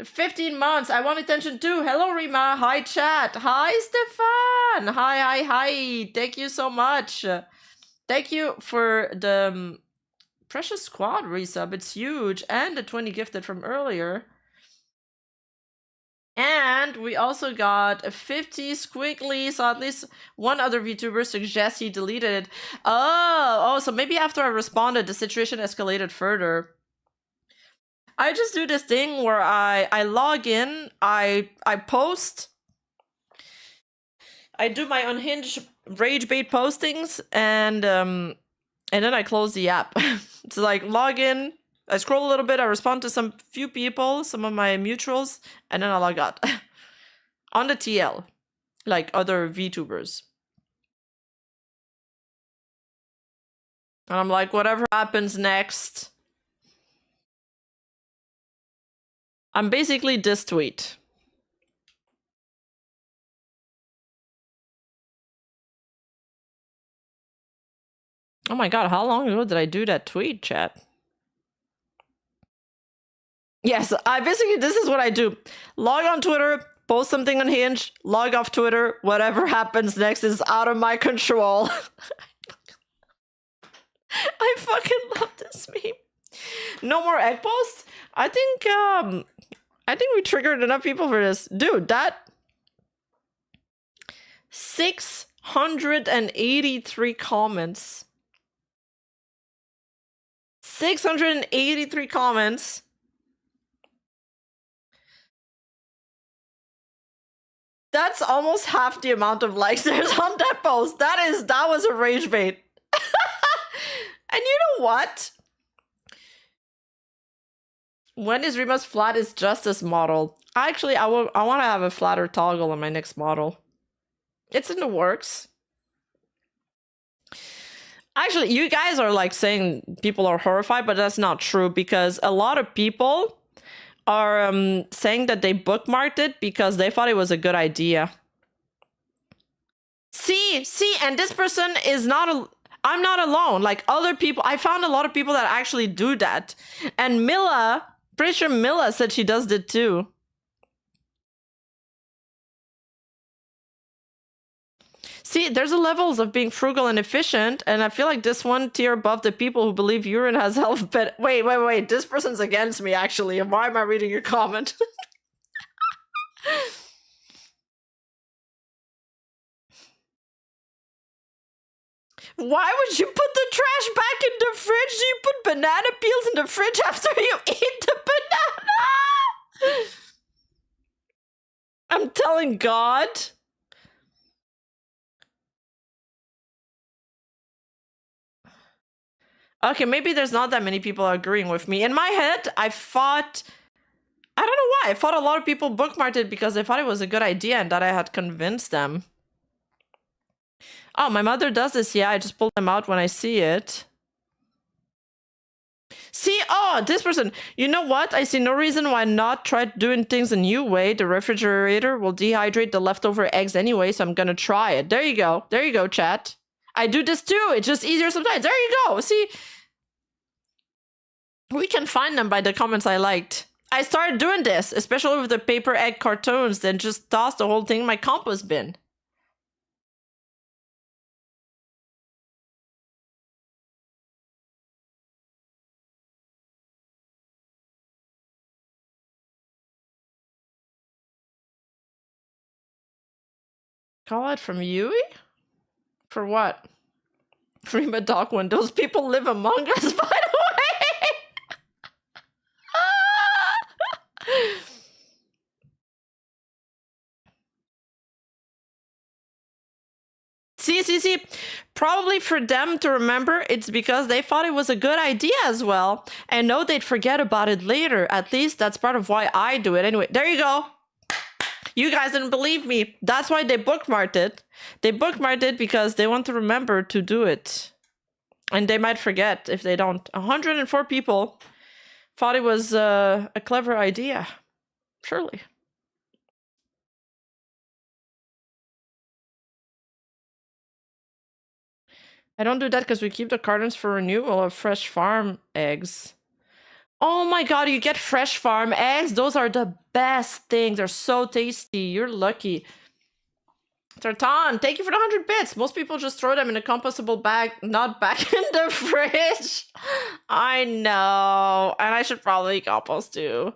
15 months. I want attention too. Hello, Rima. Hi, chat. Hi, Stefan. Hi. Thank you so much. Thank you for the Precious Squad resub. It's huge. And the 20 gifted from earlier. And we also got a 50 squiggly, so at least one other VTuber suggests he deleted it. Oh, so maybe after I responded, the situation escalated further. I just do this thing where I log in, I post, I do my unhinged rage bait postings, and then I close the app. It's like log in, I scroll a little bit, I respond to some few people, some of my mutuals, and then I log out. On the TL, like other VTubers. And I'm like, whatever happens next. I'm basically this tweet. Oh my god, how long ago did I do that tweet, chat? Yes, this is what I do. Log on Twitter, post something on Hinge, log off Twitter, whatever happens next is out of my control. I fucking love this meme. No more egg posts? I think we triggered enough people for this. Dude, that 683 comments. 683 comments. That's almost half the amount of likes there's on that post. That was a rage bait. And you know what? When is Rima's flat is justice model? Actually, I want to have a flatter toggle on my next model. It's in the works. Actually, you guys are like saying people are horrified, but that's not true because a lot of people are saying that they bookmarked it because they thought it was a good idea. See, and this person is not I'm not alone. Like other people, I found a lot of people that actually do that. And Mila, pretty sure Mila said she does it too. See, there's a levels of being frugal and efficient, and I feel like this one tier above the people who believe urine has health. But wait, this person's against me actually. Why am I reading your comment? Why would you put the trash back in the fridge? Do you put banana peels in the fridge after you eat the banana? I'm telling God. Okay, maybe there's not that many people agreeing with me. In my head, I don't know why. I thought a lot of people bookmarked it because they thought it was a good idea and that I had convinced them. Oh, my mother does this. Yeah, I just pull them out when I see it. See, oh, this person. You know what? I see no reason why not try doing things a new way. The refrigerator will dehydrate the leftover eggs anyway, so I'm gonna try it. There you go. There you go, chat. I do this too. It's just easier sometimes. There you go. See? We can find them by the comments I liked. I started doing this, especially with the paper egg cartoons, then just tossed the whole thing in my compost bin. Call it from Yui? For what? Prima dog when those people live among us, by the way! See. Probably for them to remember, it's because they thought it was a good idea as well, and know they'd forget about it later. At least that's part of why I do it. Anyway, there you go. You guys didn't believe me. That's why they bookmarked it. They bookmarked it because they want to remember to do it. And they might forget if they don't. 104 people thought it was a clever idea. Surely. I don't do that because we keep the cartons for renewal of fresh farm eggs. Oh my god, you get fresh farm eggs? Those are the best things. They're so tasty. You're lucky. Tartan, thank you for the 100 bits. Most people just throw them in a compostable bag, not back in the fridge. I know. And I should probably compost too.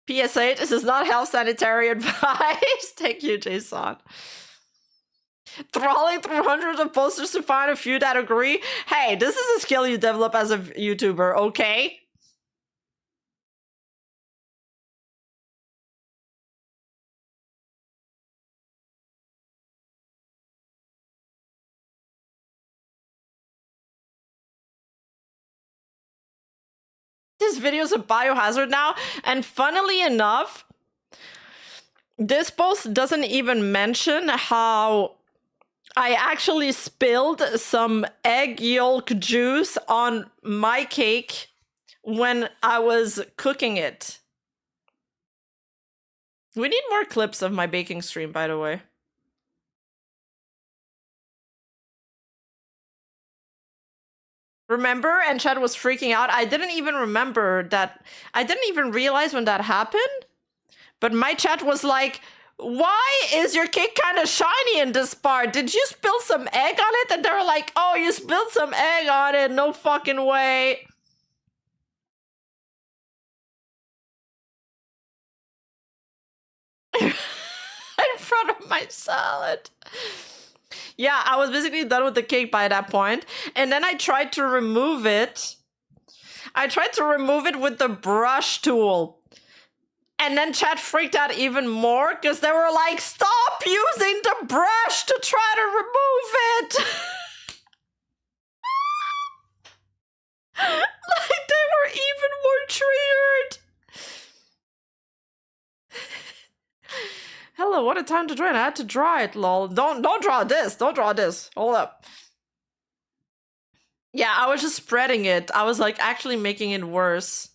PSA, this is not health sanitary advice. Thank you, Jason. Trawling through hundreds of posters to find a few that agree. Hey, this is a skill you develop as a YouTuber, okay? This video's a biohazard now, and funnily enough, this post doesn't even mention how I actually spilled some egg yolk juice on my cake when I was cooking it. We need more clips of my baking stream, by the way. Remember? And Chad was freaking out. I didn't even remember that. I didn't even realize when that happened. But my chat was like, why is your cake kind of shiny in this part? Did you spill some egg on it? And they were like, oh, you spilled some egg on it. No fucking way. In front of my salad. Yeah, I was basically done with the cake by that point. And then I tried to remove it. I tried to remove it with the brush tool. And then chat freaked out even more because they were like, stop using the brush to try to remove it. Like they were even more triggered. Hello, what a time to join. I had to draw it, lol. Don't draw this. Don't draw this. Hold up. Yeah, I was just spreading it. I was like actually making it worse.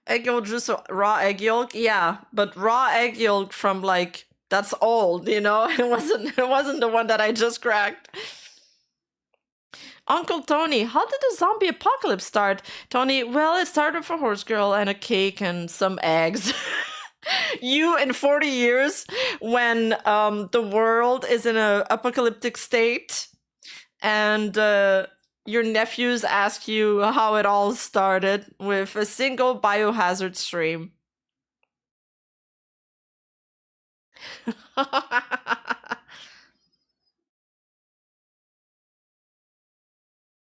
Egg yolk juice, raw egg yolk, yeah, but raw egg yolk from like that's old, you know. It wasn't the one that I just cracked. Uncle Tony, how did the zombie apocalypse start? Tony, well, it started with a horse girl and a cake and some eggs. You in 40 years when the world is in an apocalyptic state and your nephews ask you how it all started with a single biohazard stream.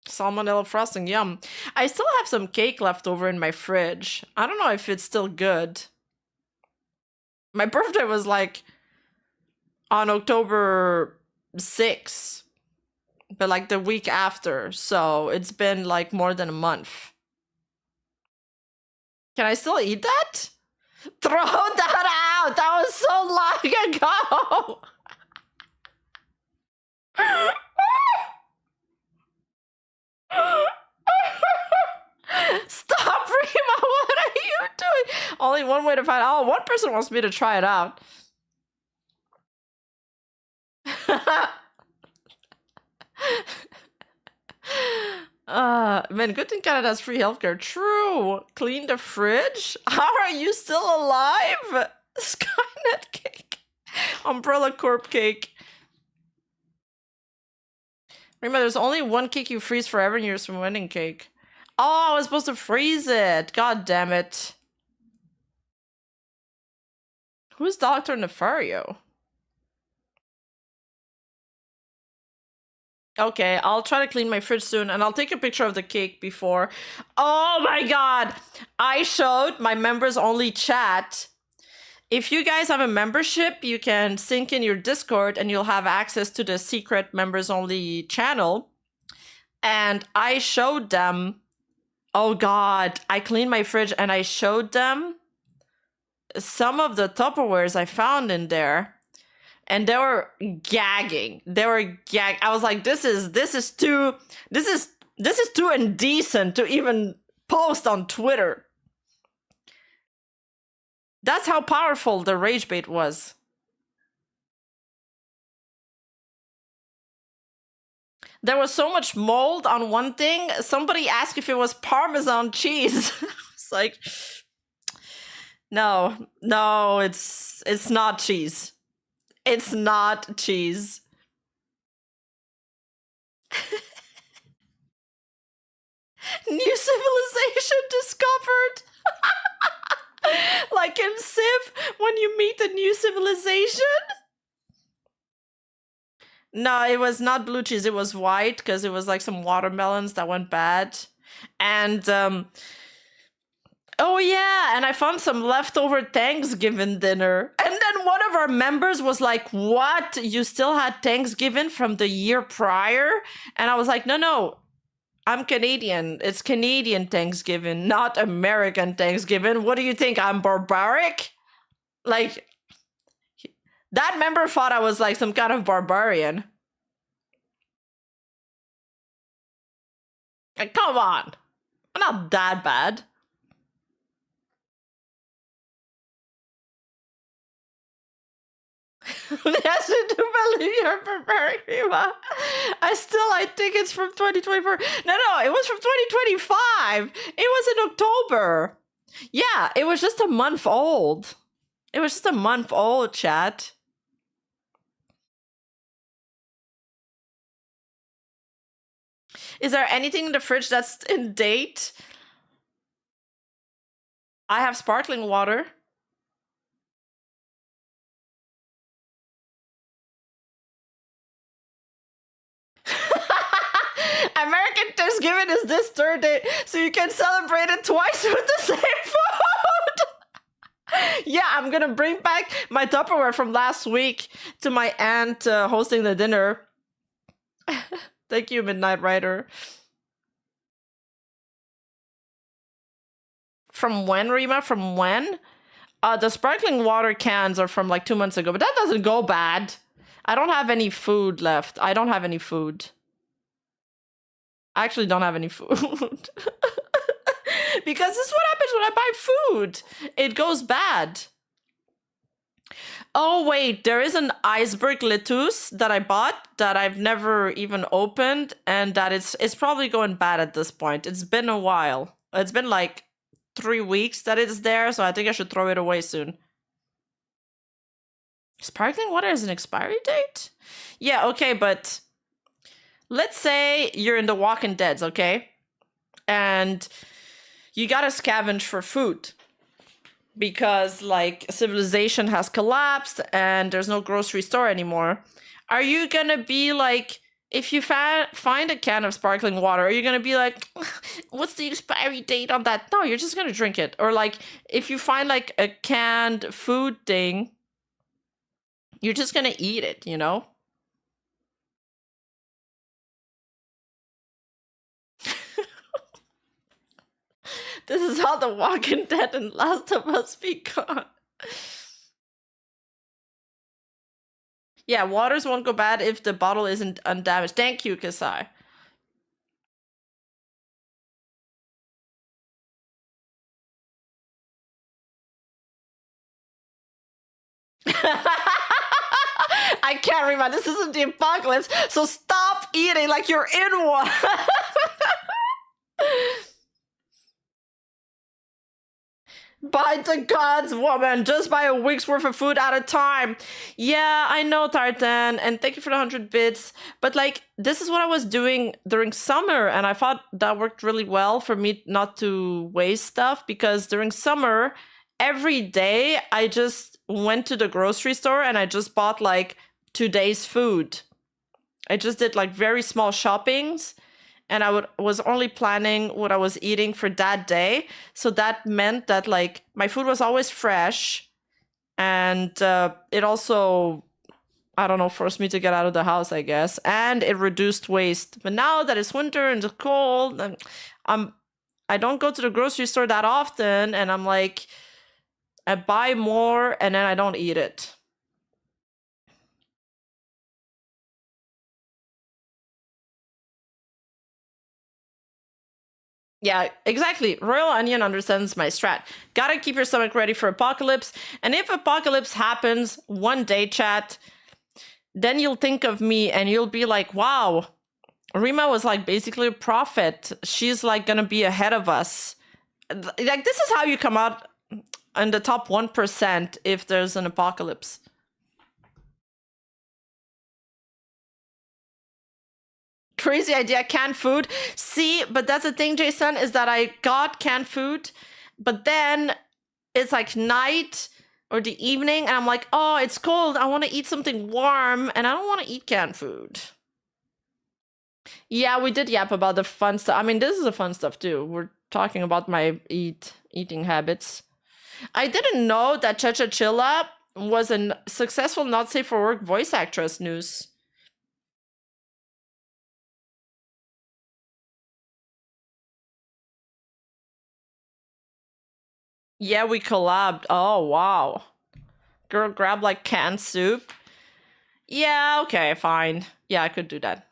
Salmonella frosting, yum. I still have some cake left over in my fridge. I don't know if it's still good. My birthday was like on October 6th. But like the week after, so it's been like more than a month. Can I still eat that? Throw that out! That was so long ago! Stop, Rima! What are you doing? Only one way to find out. Oh, one person wants me to try it out. Man, good thing Canada has free healthcare. True. Clean the fridge. How are you still alive? Skynet cake. Umbrella Corp cake. Remember, there's only one cake you freeze forever and yours from wedding cake. Oh, I was supposed to freeze it. God damn it. Who's Dr. Nefario? Okay, I'll try to clean my fridge soon, and I'll take a picture of the cake before. Oh my god! I showed my members-only chat. If you guys have a membership, you can sync in your Discord, and you'll have access to the secret members-only channel. And I showed them... Oh god, I cleaned my fridge, and I showed them some of the Tupperwares I found in there. And they were gagging. I was like, this is too indecent to even post on Twitter. That's how powerful the rage bait was. There was so much mold on one thing. Somebody asked if it was Parmesan cheese. It's like, no, it's not cheese. It's not cheese. New civilization discovered. Like in Civ, when you meet a new civilization. No, it was not blue cheese. It was white because it was like some watermelons that went bad. And oh yeah, and I found some leftover Thanksgiving dinner. And then one of our members was like, what? You still had Thanksgiving from the year prior? And I was like, no, I'm Canadian. It's Canadian Thanksgiving, not American Thanksgiving. What do you think? I'm barbaric? Like, that member thought I was like some kind of barbarian. Like, come on. I'm not that bad. Yes, you do believe you're preparing me. I think it's from 2024. No, it was from 2025. It was in October. Yeah, it was just a month old. It was just a month old, chat. Is there anything in the fridge that's in date? I have sparkling water. American Thanksgiving is this Thursday, so you can celebrate it twice with the same food. Yeah, I'm gonna bring back my Tupperware from last week to my aunt hosting the dinner. Thank you, Midnight Rider. From when, Rima? From when? The sparkling water cans are from like 2 months ago, but that doesn't go bad. I don't have any food left. I don't have any food. I actually don't have any food. Because this is what happens when I buy food. It goes bad. Oh, wait. There is an iceberg lettuce that I bought that I've never even opened. And that it's probably going bad at this point. It's been a while. It's been like 3 weeks that it's there. So I think I should throw it away soon. Sparkling water has an expiry date? Yeah, okay, but... Let's say you're in the Walking Deads, okay? And you gotta scavenge for food. Because, like, civilization has collapsed and there's no grocery store anymore. Are you gonna be like, if you find a can of sparkling water, are you gonna be like, what's the expiry date on that? No, you're just gonna drink it. Or, like, if you find, like, a canned food thing, you're just gonna eat it, you know? This is how the Walking Dead and Last of Us begun. Yeah, waters won't go bad if the bottle isn't undamaged. Thank you, Kasai. I can't remember. This isn't the apocalypse, so stop eating like you're in one. By the gods, woman, just buy a week's worth of food at a time. Yeah, I know, Tartan, and thank you for the 100 bits. But, like, this is what I was doing during summer, and I thought that worked really well for me not to waste stuff, because during summer, every day I just went to the grocery store and I just bought like today's food. I just did like very small shoppings, and I was only planning what I was eating for that day. So that meant that like my food was always fresh, and it also, I don't know, forced me to get out of the house, I guess, and it reduced waste. But now that it's winter and it's cold, and I don't go to the grocery store that often, and I'm like, I buy more and then I don't eat it. Yeah, exactly. Royal Onion understands my strat. Gotta keep your stomach ready for apocalypse. And if apocalypse happens one day, chat, then you'll think of me and you'll be like, wow, Rima was like basically a prophet. She's like gonna be ahead of us. Like, this is how you come out in the top 1% if there's an apocalypse. Crazy idea, canned food. See, but that's the thing, Jason, is that I got canned food, but then it's like night or the evening, and I'm like, oh, it's cold. I want to eat something warm, and I don't want to eat canned food. Yeah, we did yap about the fun stuff. I mean, this is the fun stuff too. We're talking about my eating habits. I didn't know that Chachachilla was a successful not safe for work voice actress news. Yeah, we collabed. Oh, wow. Girl, grab like canned soup. Yeah, okay, fine. Yeah, I could do that.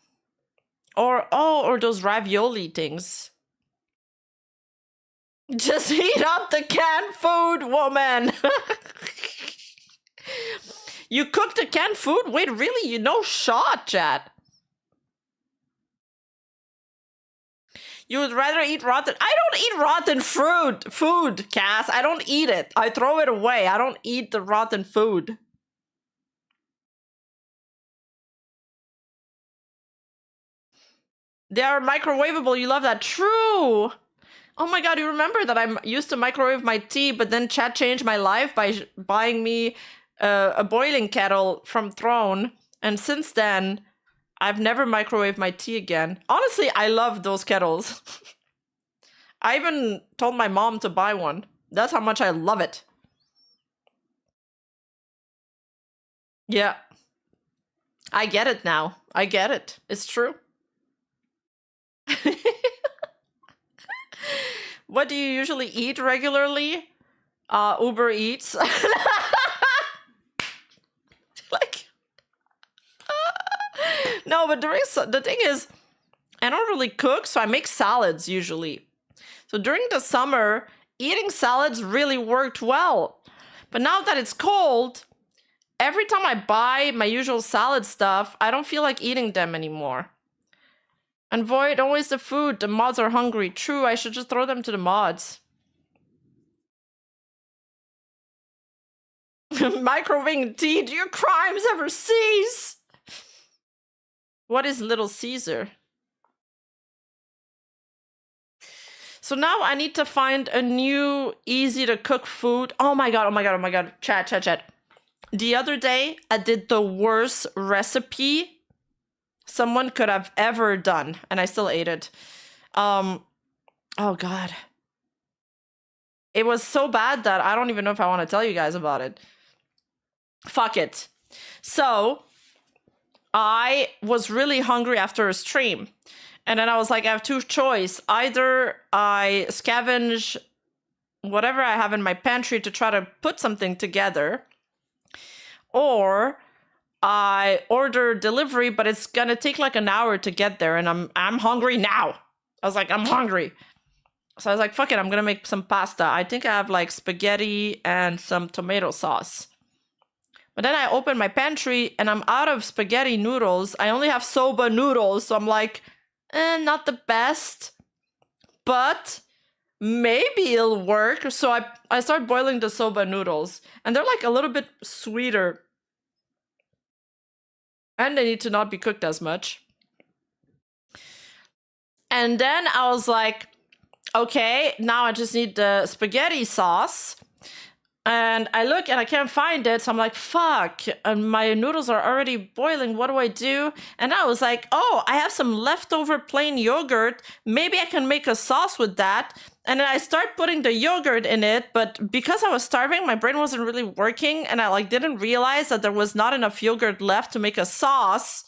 Or those ravioli things. Just heat up the canned food, woman. You cooked the canned food? Wait, really? You know shot, chat. You would rather eat rotten... I don't eat rotten food, Cass. I don't eat it. I throw it away. I don't eat the rotten food. They are microwavable. You love that. True. Oh my god, you remember that I used to microwave my tea, but then chat changed my life by buying me a boiling kettle from Throne. And since then, I've never microwaved my tea again. Honestly, I love those kettles. I even told my mom to buy one. That's how much I love it. Yeah. I get it now. I get it. It's true. What do you usually eat regularly? Uber Eats. Like, no, but the thing is, I don't really cook, so I make salads usually. So during the summer, eating salads really worked well. But now that it's cold, every time I buy my usual salad stuff, I don't feel like eating them anymore. And void always the food. The mods are hungry. True, I should just throw them to the mods. Microwaving tea. Do your crimes ever cease? What is Little Caesar? So now I need to find a new easy to cook food. Oh my god, oh my god, oh my god. Chat. The other day, I did the worst recipe someone could have ever done, and I still ate it. Oh god. It was so bad that I don't even know if I want to tell you guys about it. Fuck it. So, I was really hungry after a stream. And then I was like, I have two choices. Either I scavenge whatever I have in my pantry to try to put something together, or I order delivery, but it's gonna take like an hour to get there, and I'm hungry now. I was like, I'm hungry. So I was like, fuck it, I'm gonna make some pasta. I think I have like spaghetti and some tomato sauce. But then I open my pantry and I'm out of spaghetti noodles. I only have soba noodles, so I'm like, not the best, but maybe it'll work. So I start boiling the soba noodles, and they're like a little bit sweeter. And they need to not be cooked as much. And then I was like, okay, now I just need the spaghetti sauce. And I look and I can't find it. So I'm like, fuck. And my noodles are already boiling. What do I do? And I was like, oh, I have some leftover plain yogurt. Maybe I can make a sauce with that. And then I start putting the yogurt in it. But because I was starving, my brain wasn't really working. And I like didn't realize that there was not enough yogurt left to make a sauce.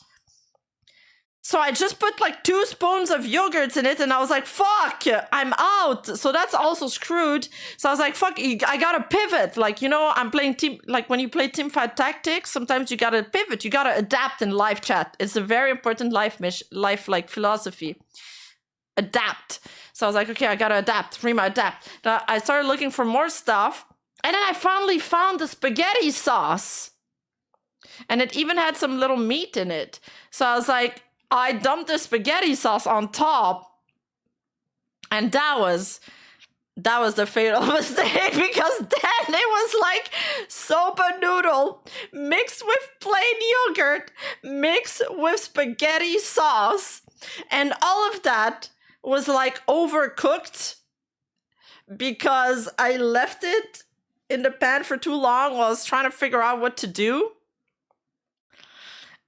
So I just put like 2 spoons of yogurt in it and I was like, fuck, I'm out. So that's also screwed. So I was like, fuck, I gotta pivot. Like, you know, I'm playing team, like when you play teamfight tactics, sometimes you gotta pivot, you gotta adapt in live chat. It's a very important life like philosophy. Adapt. So I was like, okay, I gotta adapt. Rima, adapt. Now I started looking for more stuff. And then I finally found the spaghetti sauce. And it even had some little meat in it. So I was like, I dumped the spaghetti sauce on top, and that was the fatal mistake because then it was like soba noodle mixed with plain yogurt mixed with spaghetti sauce, and all of that was like overcooked because I left it in the pan for too long while I was trying to figure out what to do.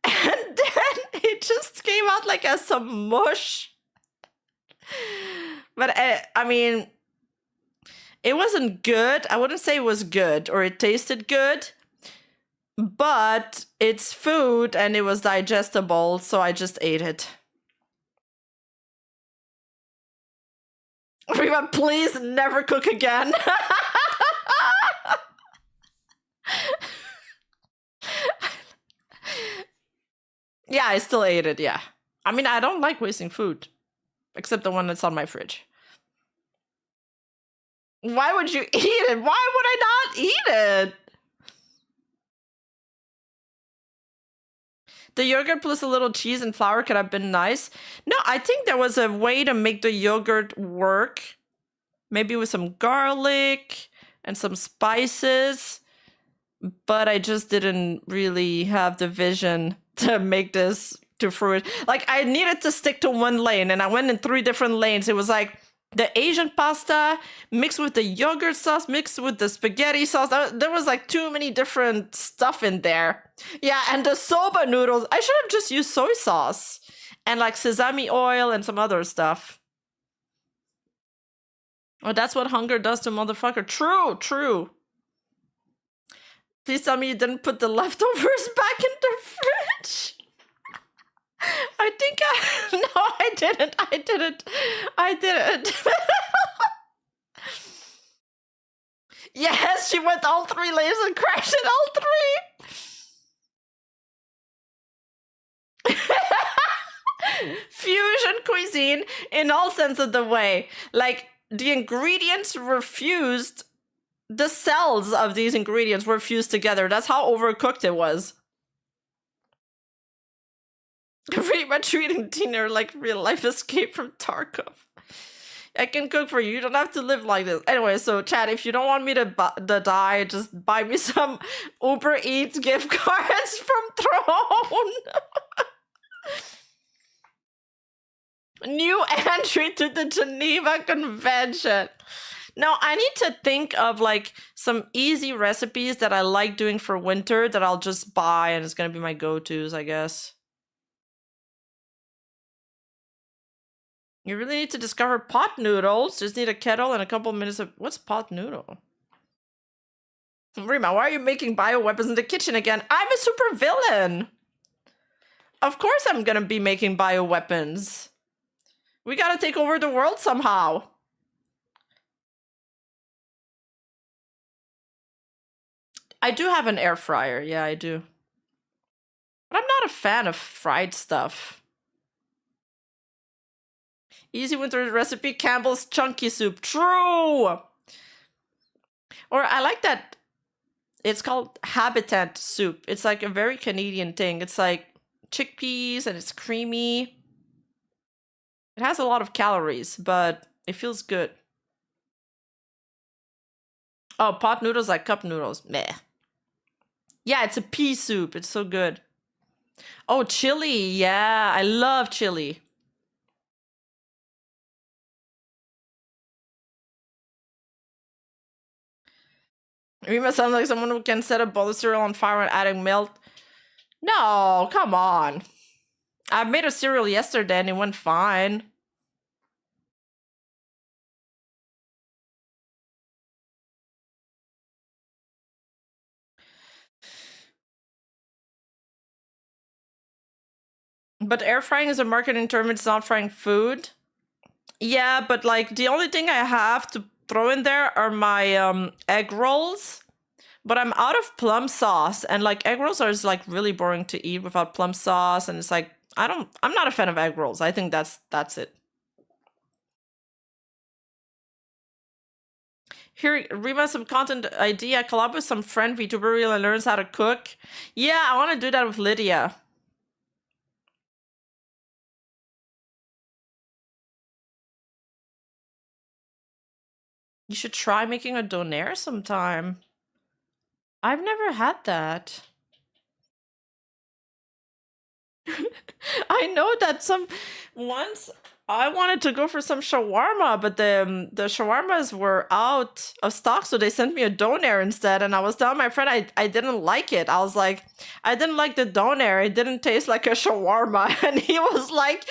And then it just came out like as some mush. But I mean, it wasn't good. I wouldn't say it was good or it tasted good. But it's food and it was digestible, so I just ate it. Rima, please never cook again. Yeah, I still ate it, yeah. I mean, I don't like wasting food. Except the one that's on my fridge. Why would you eat it? Why would I not eat it? The yogurt plus a little cheese and flour could have been nice. No, I think there was a way to make the yogurt work. Maybe with some garlic and some spices. But I just didn't really have the vision to make this to fruit. Like, I needed to stick to one lane, and I went in 3 different lanes. It was like the Asian pasta mixed with the yogurt sauce, mixed with the spaghetti sauce. There was like too many different stuff in there. Yeah, and the soba noodles, I should have just used soy sauce and like sesame oil and some other stuff. Oh, that's what hunger does to motherfucker. True, true. Please tell me you didn't put the leftovers back in the fridge. I think no, I didn't. Yes, she went all 3 lanes and crashed in all 3. Fusion cuisine in all sense of the way. Like, the ingredients were fused. The cells of these ingredients were fused together. That's how overcooked it was. Pretty much treating dinner like real life Escape from Tarkov. I can cook for you. You don't have to live like this. Anyway, so chat, if you don't want me to die, just buy me some Uber Eats gift cards from Throne. New entry to the Geneva Convention. No, I need to think of like some easy recipes that I like doing for winter that I'll just buy and it's gonna be my go-tos, I guess. You really need to discover pot noodles. Just need a kettle and a couple minutes of... What's pot noodle? Rima, why are you making bioweapons in the kitchen again? I'm a super villain. Of course I'm gonna be making bioweapons. We gotta take over the world somehow. I do have an air fryer. Yeah, I do. But I'm not a fan of fried stuff. Easy winter recipe, Campbell's chunky soup. True! Or I like that. It's called habitat soup. It's like a very Canadian thing. It's like chickpeas and it's creamy. It has a lot of calories, but it feels good. Oh, pot noodles like cup noodles. Meh. Yeah, it's a pea soup. It's so good. Oh, chili. Yeah, I love chili. Rima sounds like someone who can set a bowl of cereal on fire and adding milk. No, come on. I made a cereal yesterday and it went fine. But air frying is a marketing term, it's not frying food. Yeah, but like the only thing I have to throw in there are my egg rolls. But I'm out of plum sauce, and like egg rolls are just like really boring to eat without plum sauce, and it's like I'm not a fan of egg rolls. I think that's it. Here, Rima, some content idea. Collab with some friend VTuber really learns how to cook. Yeah, I want to do that with Lydia. You should try making a donaire sometime. I've never had that. I know that once I wanted to go for some shawarma, but the shawarmas were out of stock, so they sent me a donaire instead. And I was telling my friend I didn't like it. I was like, I didn't like the donaire. It didn't taste like a shawarma. And he was like,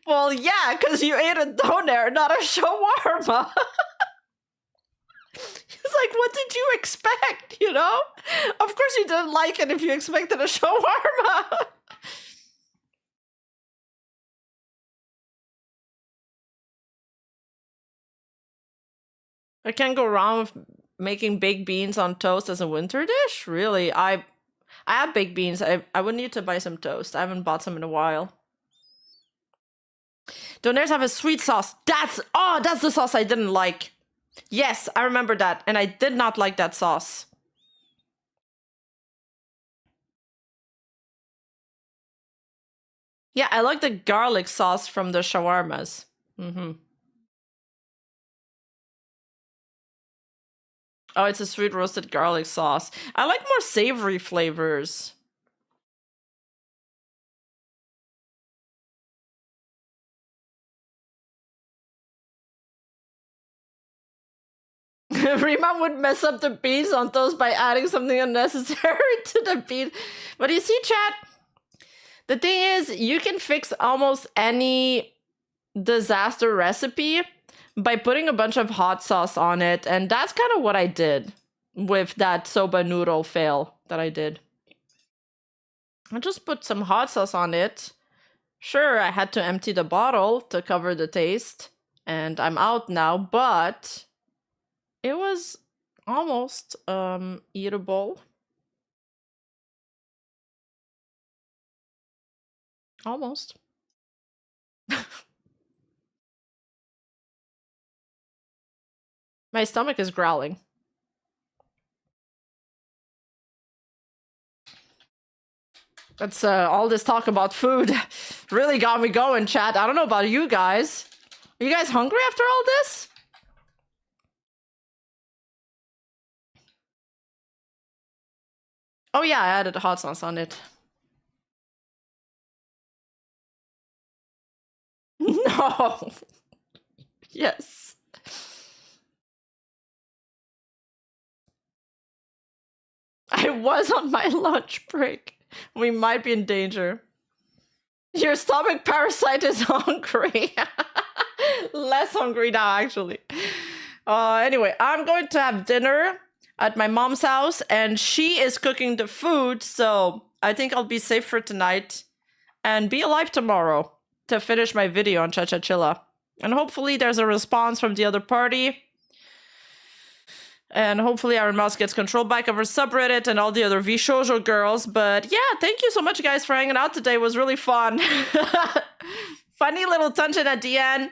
well, yeah, because you ate a donaire, not a shawarma. He's like, what did you expect, you know? Of course you didn't like it if you expected a shawarma. I can't go wrong with making baked beans on toast as a winter dish. Really, I have baked beans. I would need to buy some toast. I haven't bought some in a while. Donairs have a sweet sauce. That's the sauce I didn't like. Yes, I remember that, and I did not like that sauce. Yeah, I like the garlic sauce from the shawarmas. Oh, it's a sweet roasted garlic sauce. I like more savory flavors. Rima would mess up the beans on toast by adding something unnecessary to the bean. But you see, chat, the thing is, you can fix almost any disaster recipe by putting a bunch of hot sauce on it, and that's kind of what I did with that soba noodle fail that I did. I just put some hot sauce on it. Sure, I had to empty the bottle to cover the taste, and I'm out now, but it was almost eatable. Almost. My stomach is growling. That's all this talk about food really got me going, chat. I don't know about you guys. Are you guys hungry after all this? Oh yeah, I added hot sauce on it. No. Yes. I was on my lunch break. We might be in danger. Your stomach parasite is hungry. Less hungry now, actually. Anyway, I'm going to have dinner at my mom's house, and she is cooking the food, so I think I'll be safe for tonight and be alive tomorrow to finish my video on Chachachilla. And hopefully there's a response from the other party. And hopefully Ironmouse gets control back of her subreddit and all the other Vshoujo girls. But yeah, thank you so much, guys, for hanging out today. It was really fun. Funny little tangent at the end.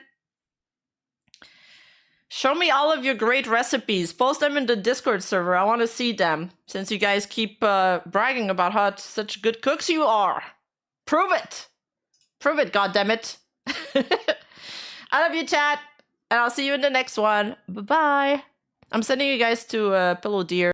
Show me all of your great recipes. Post them in the Discord server. I want to see them, since you guys keep bragging about how such good cooks you are. Prove it. Prove it, goddammit. I love you, chat. And I'll see you in the next one. Bye-bye. I'm sending you guys to Pillow Deer.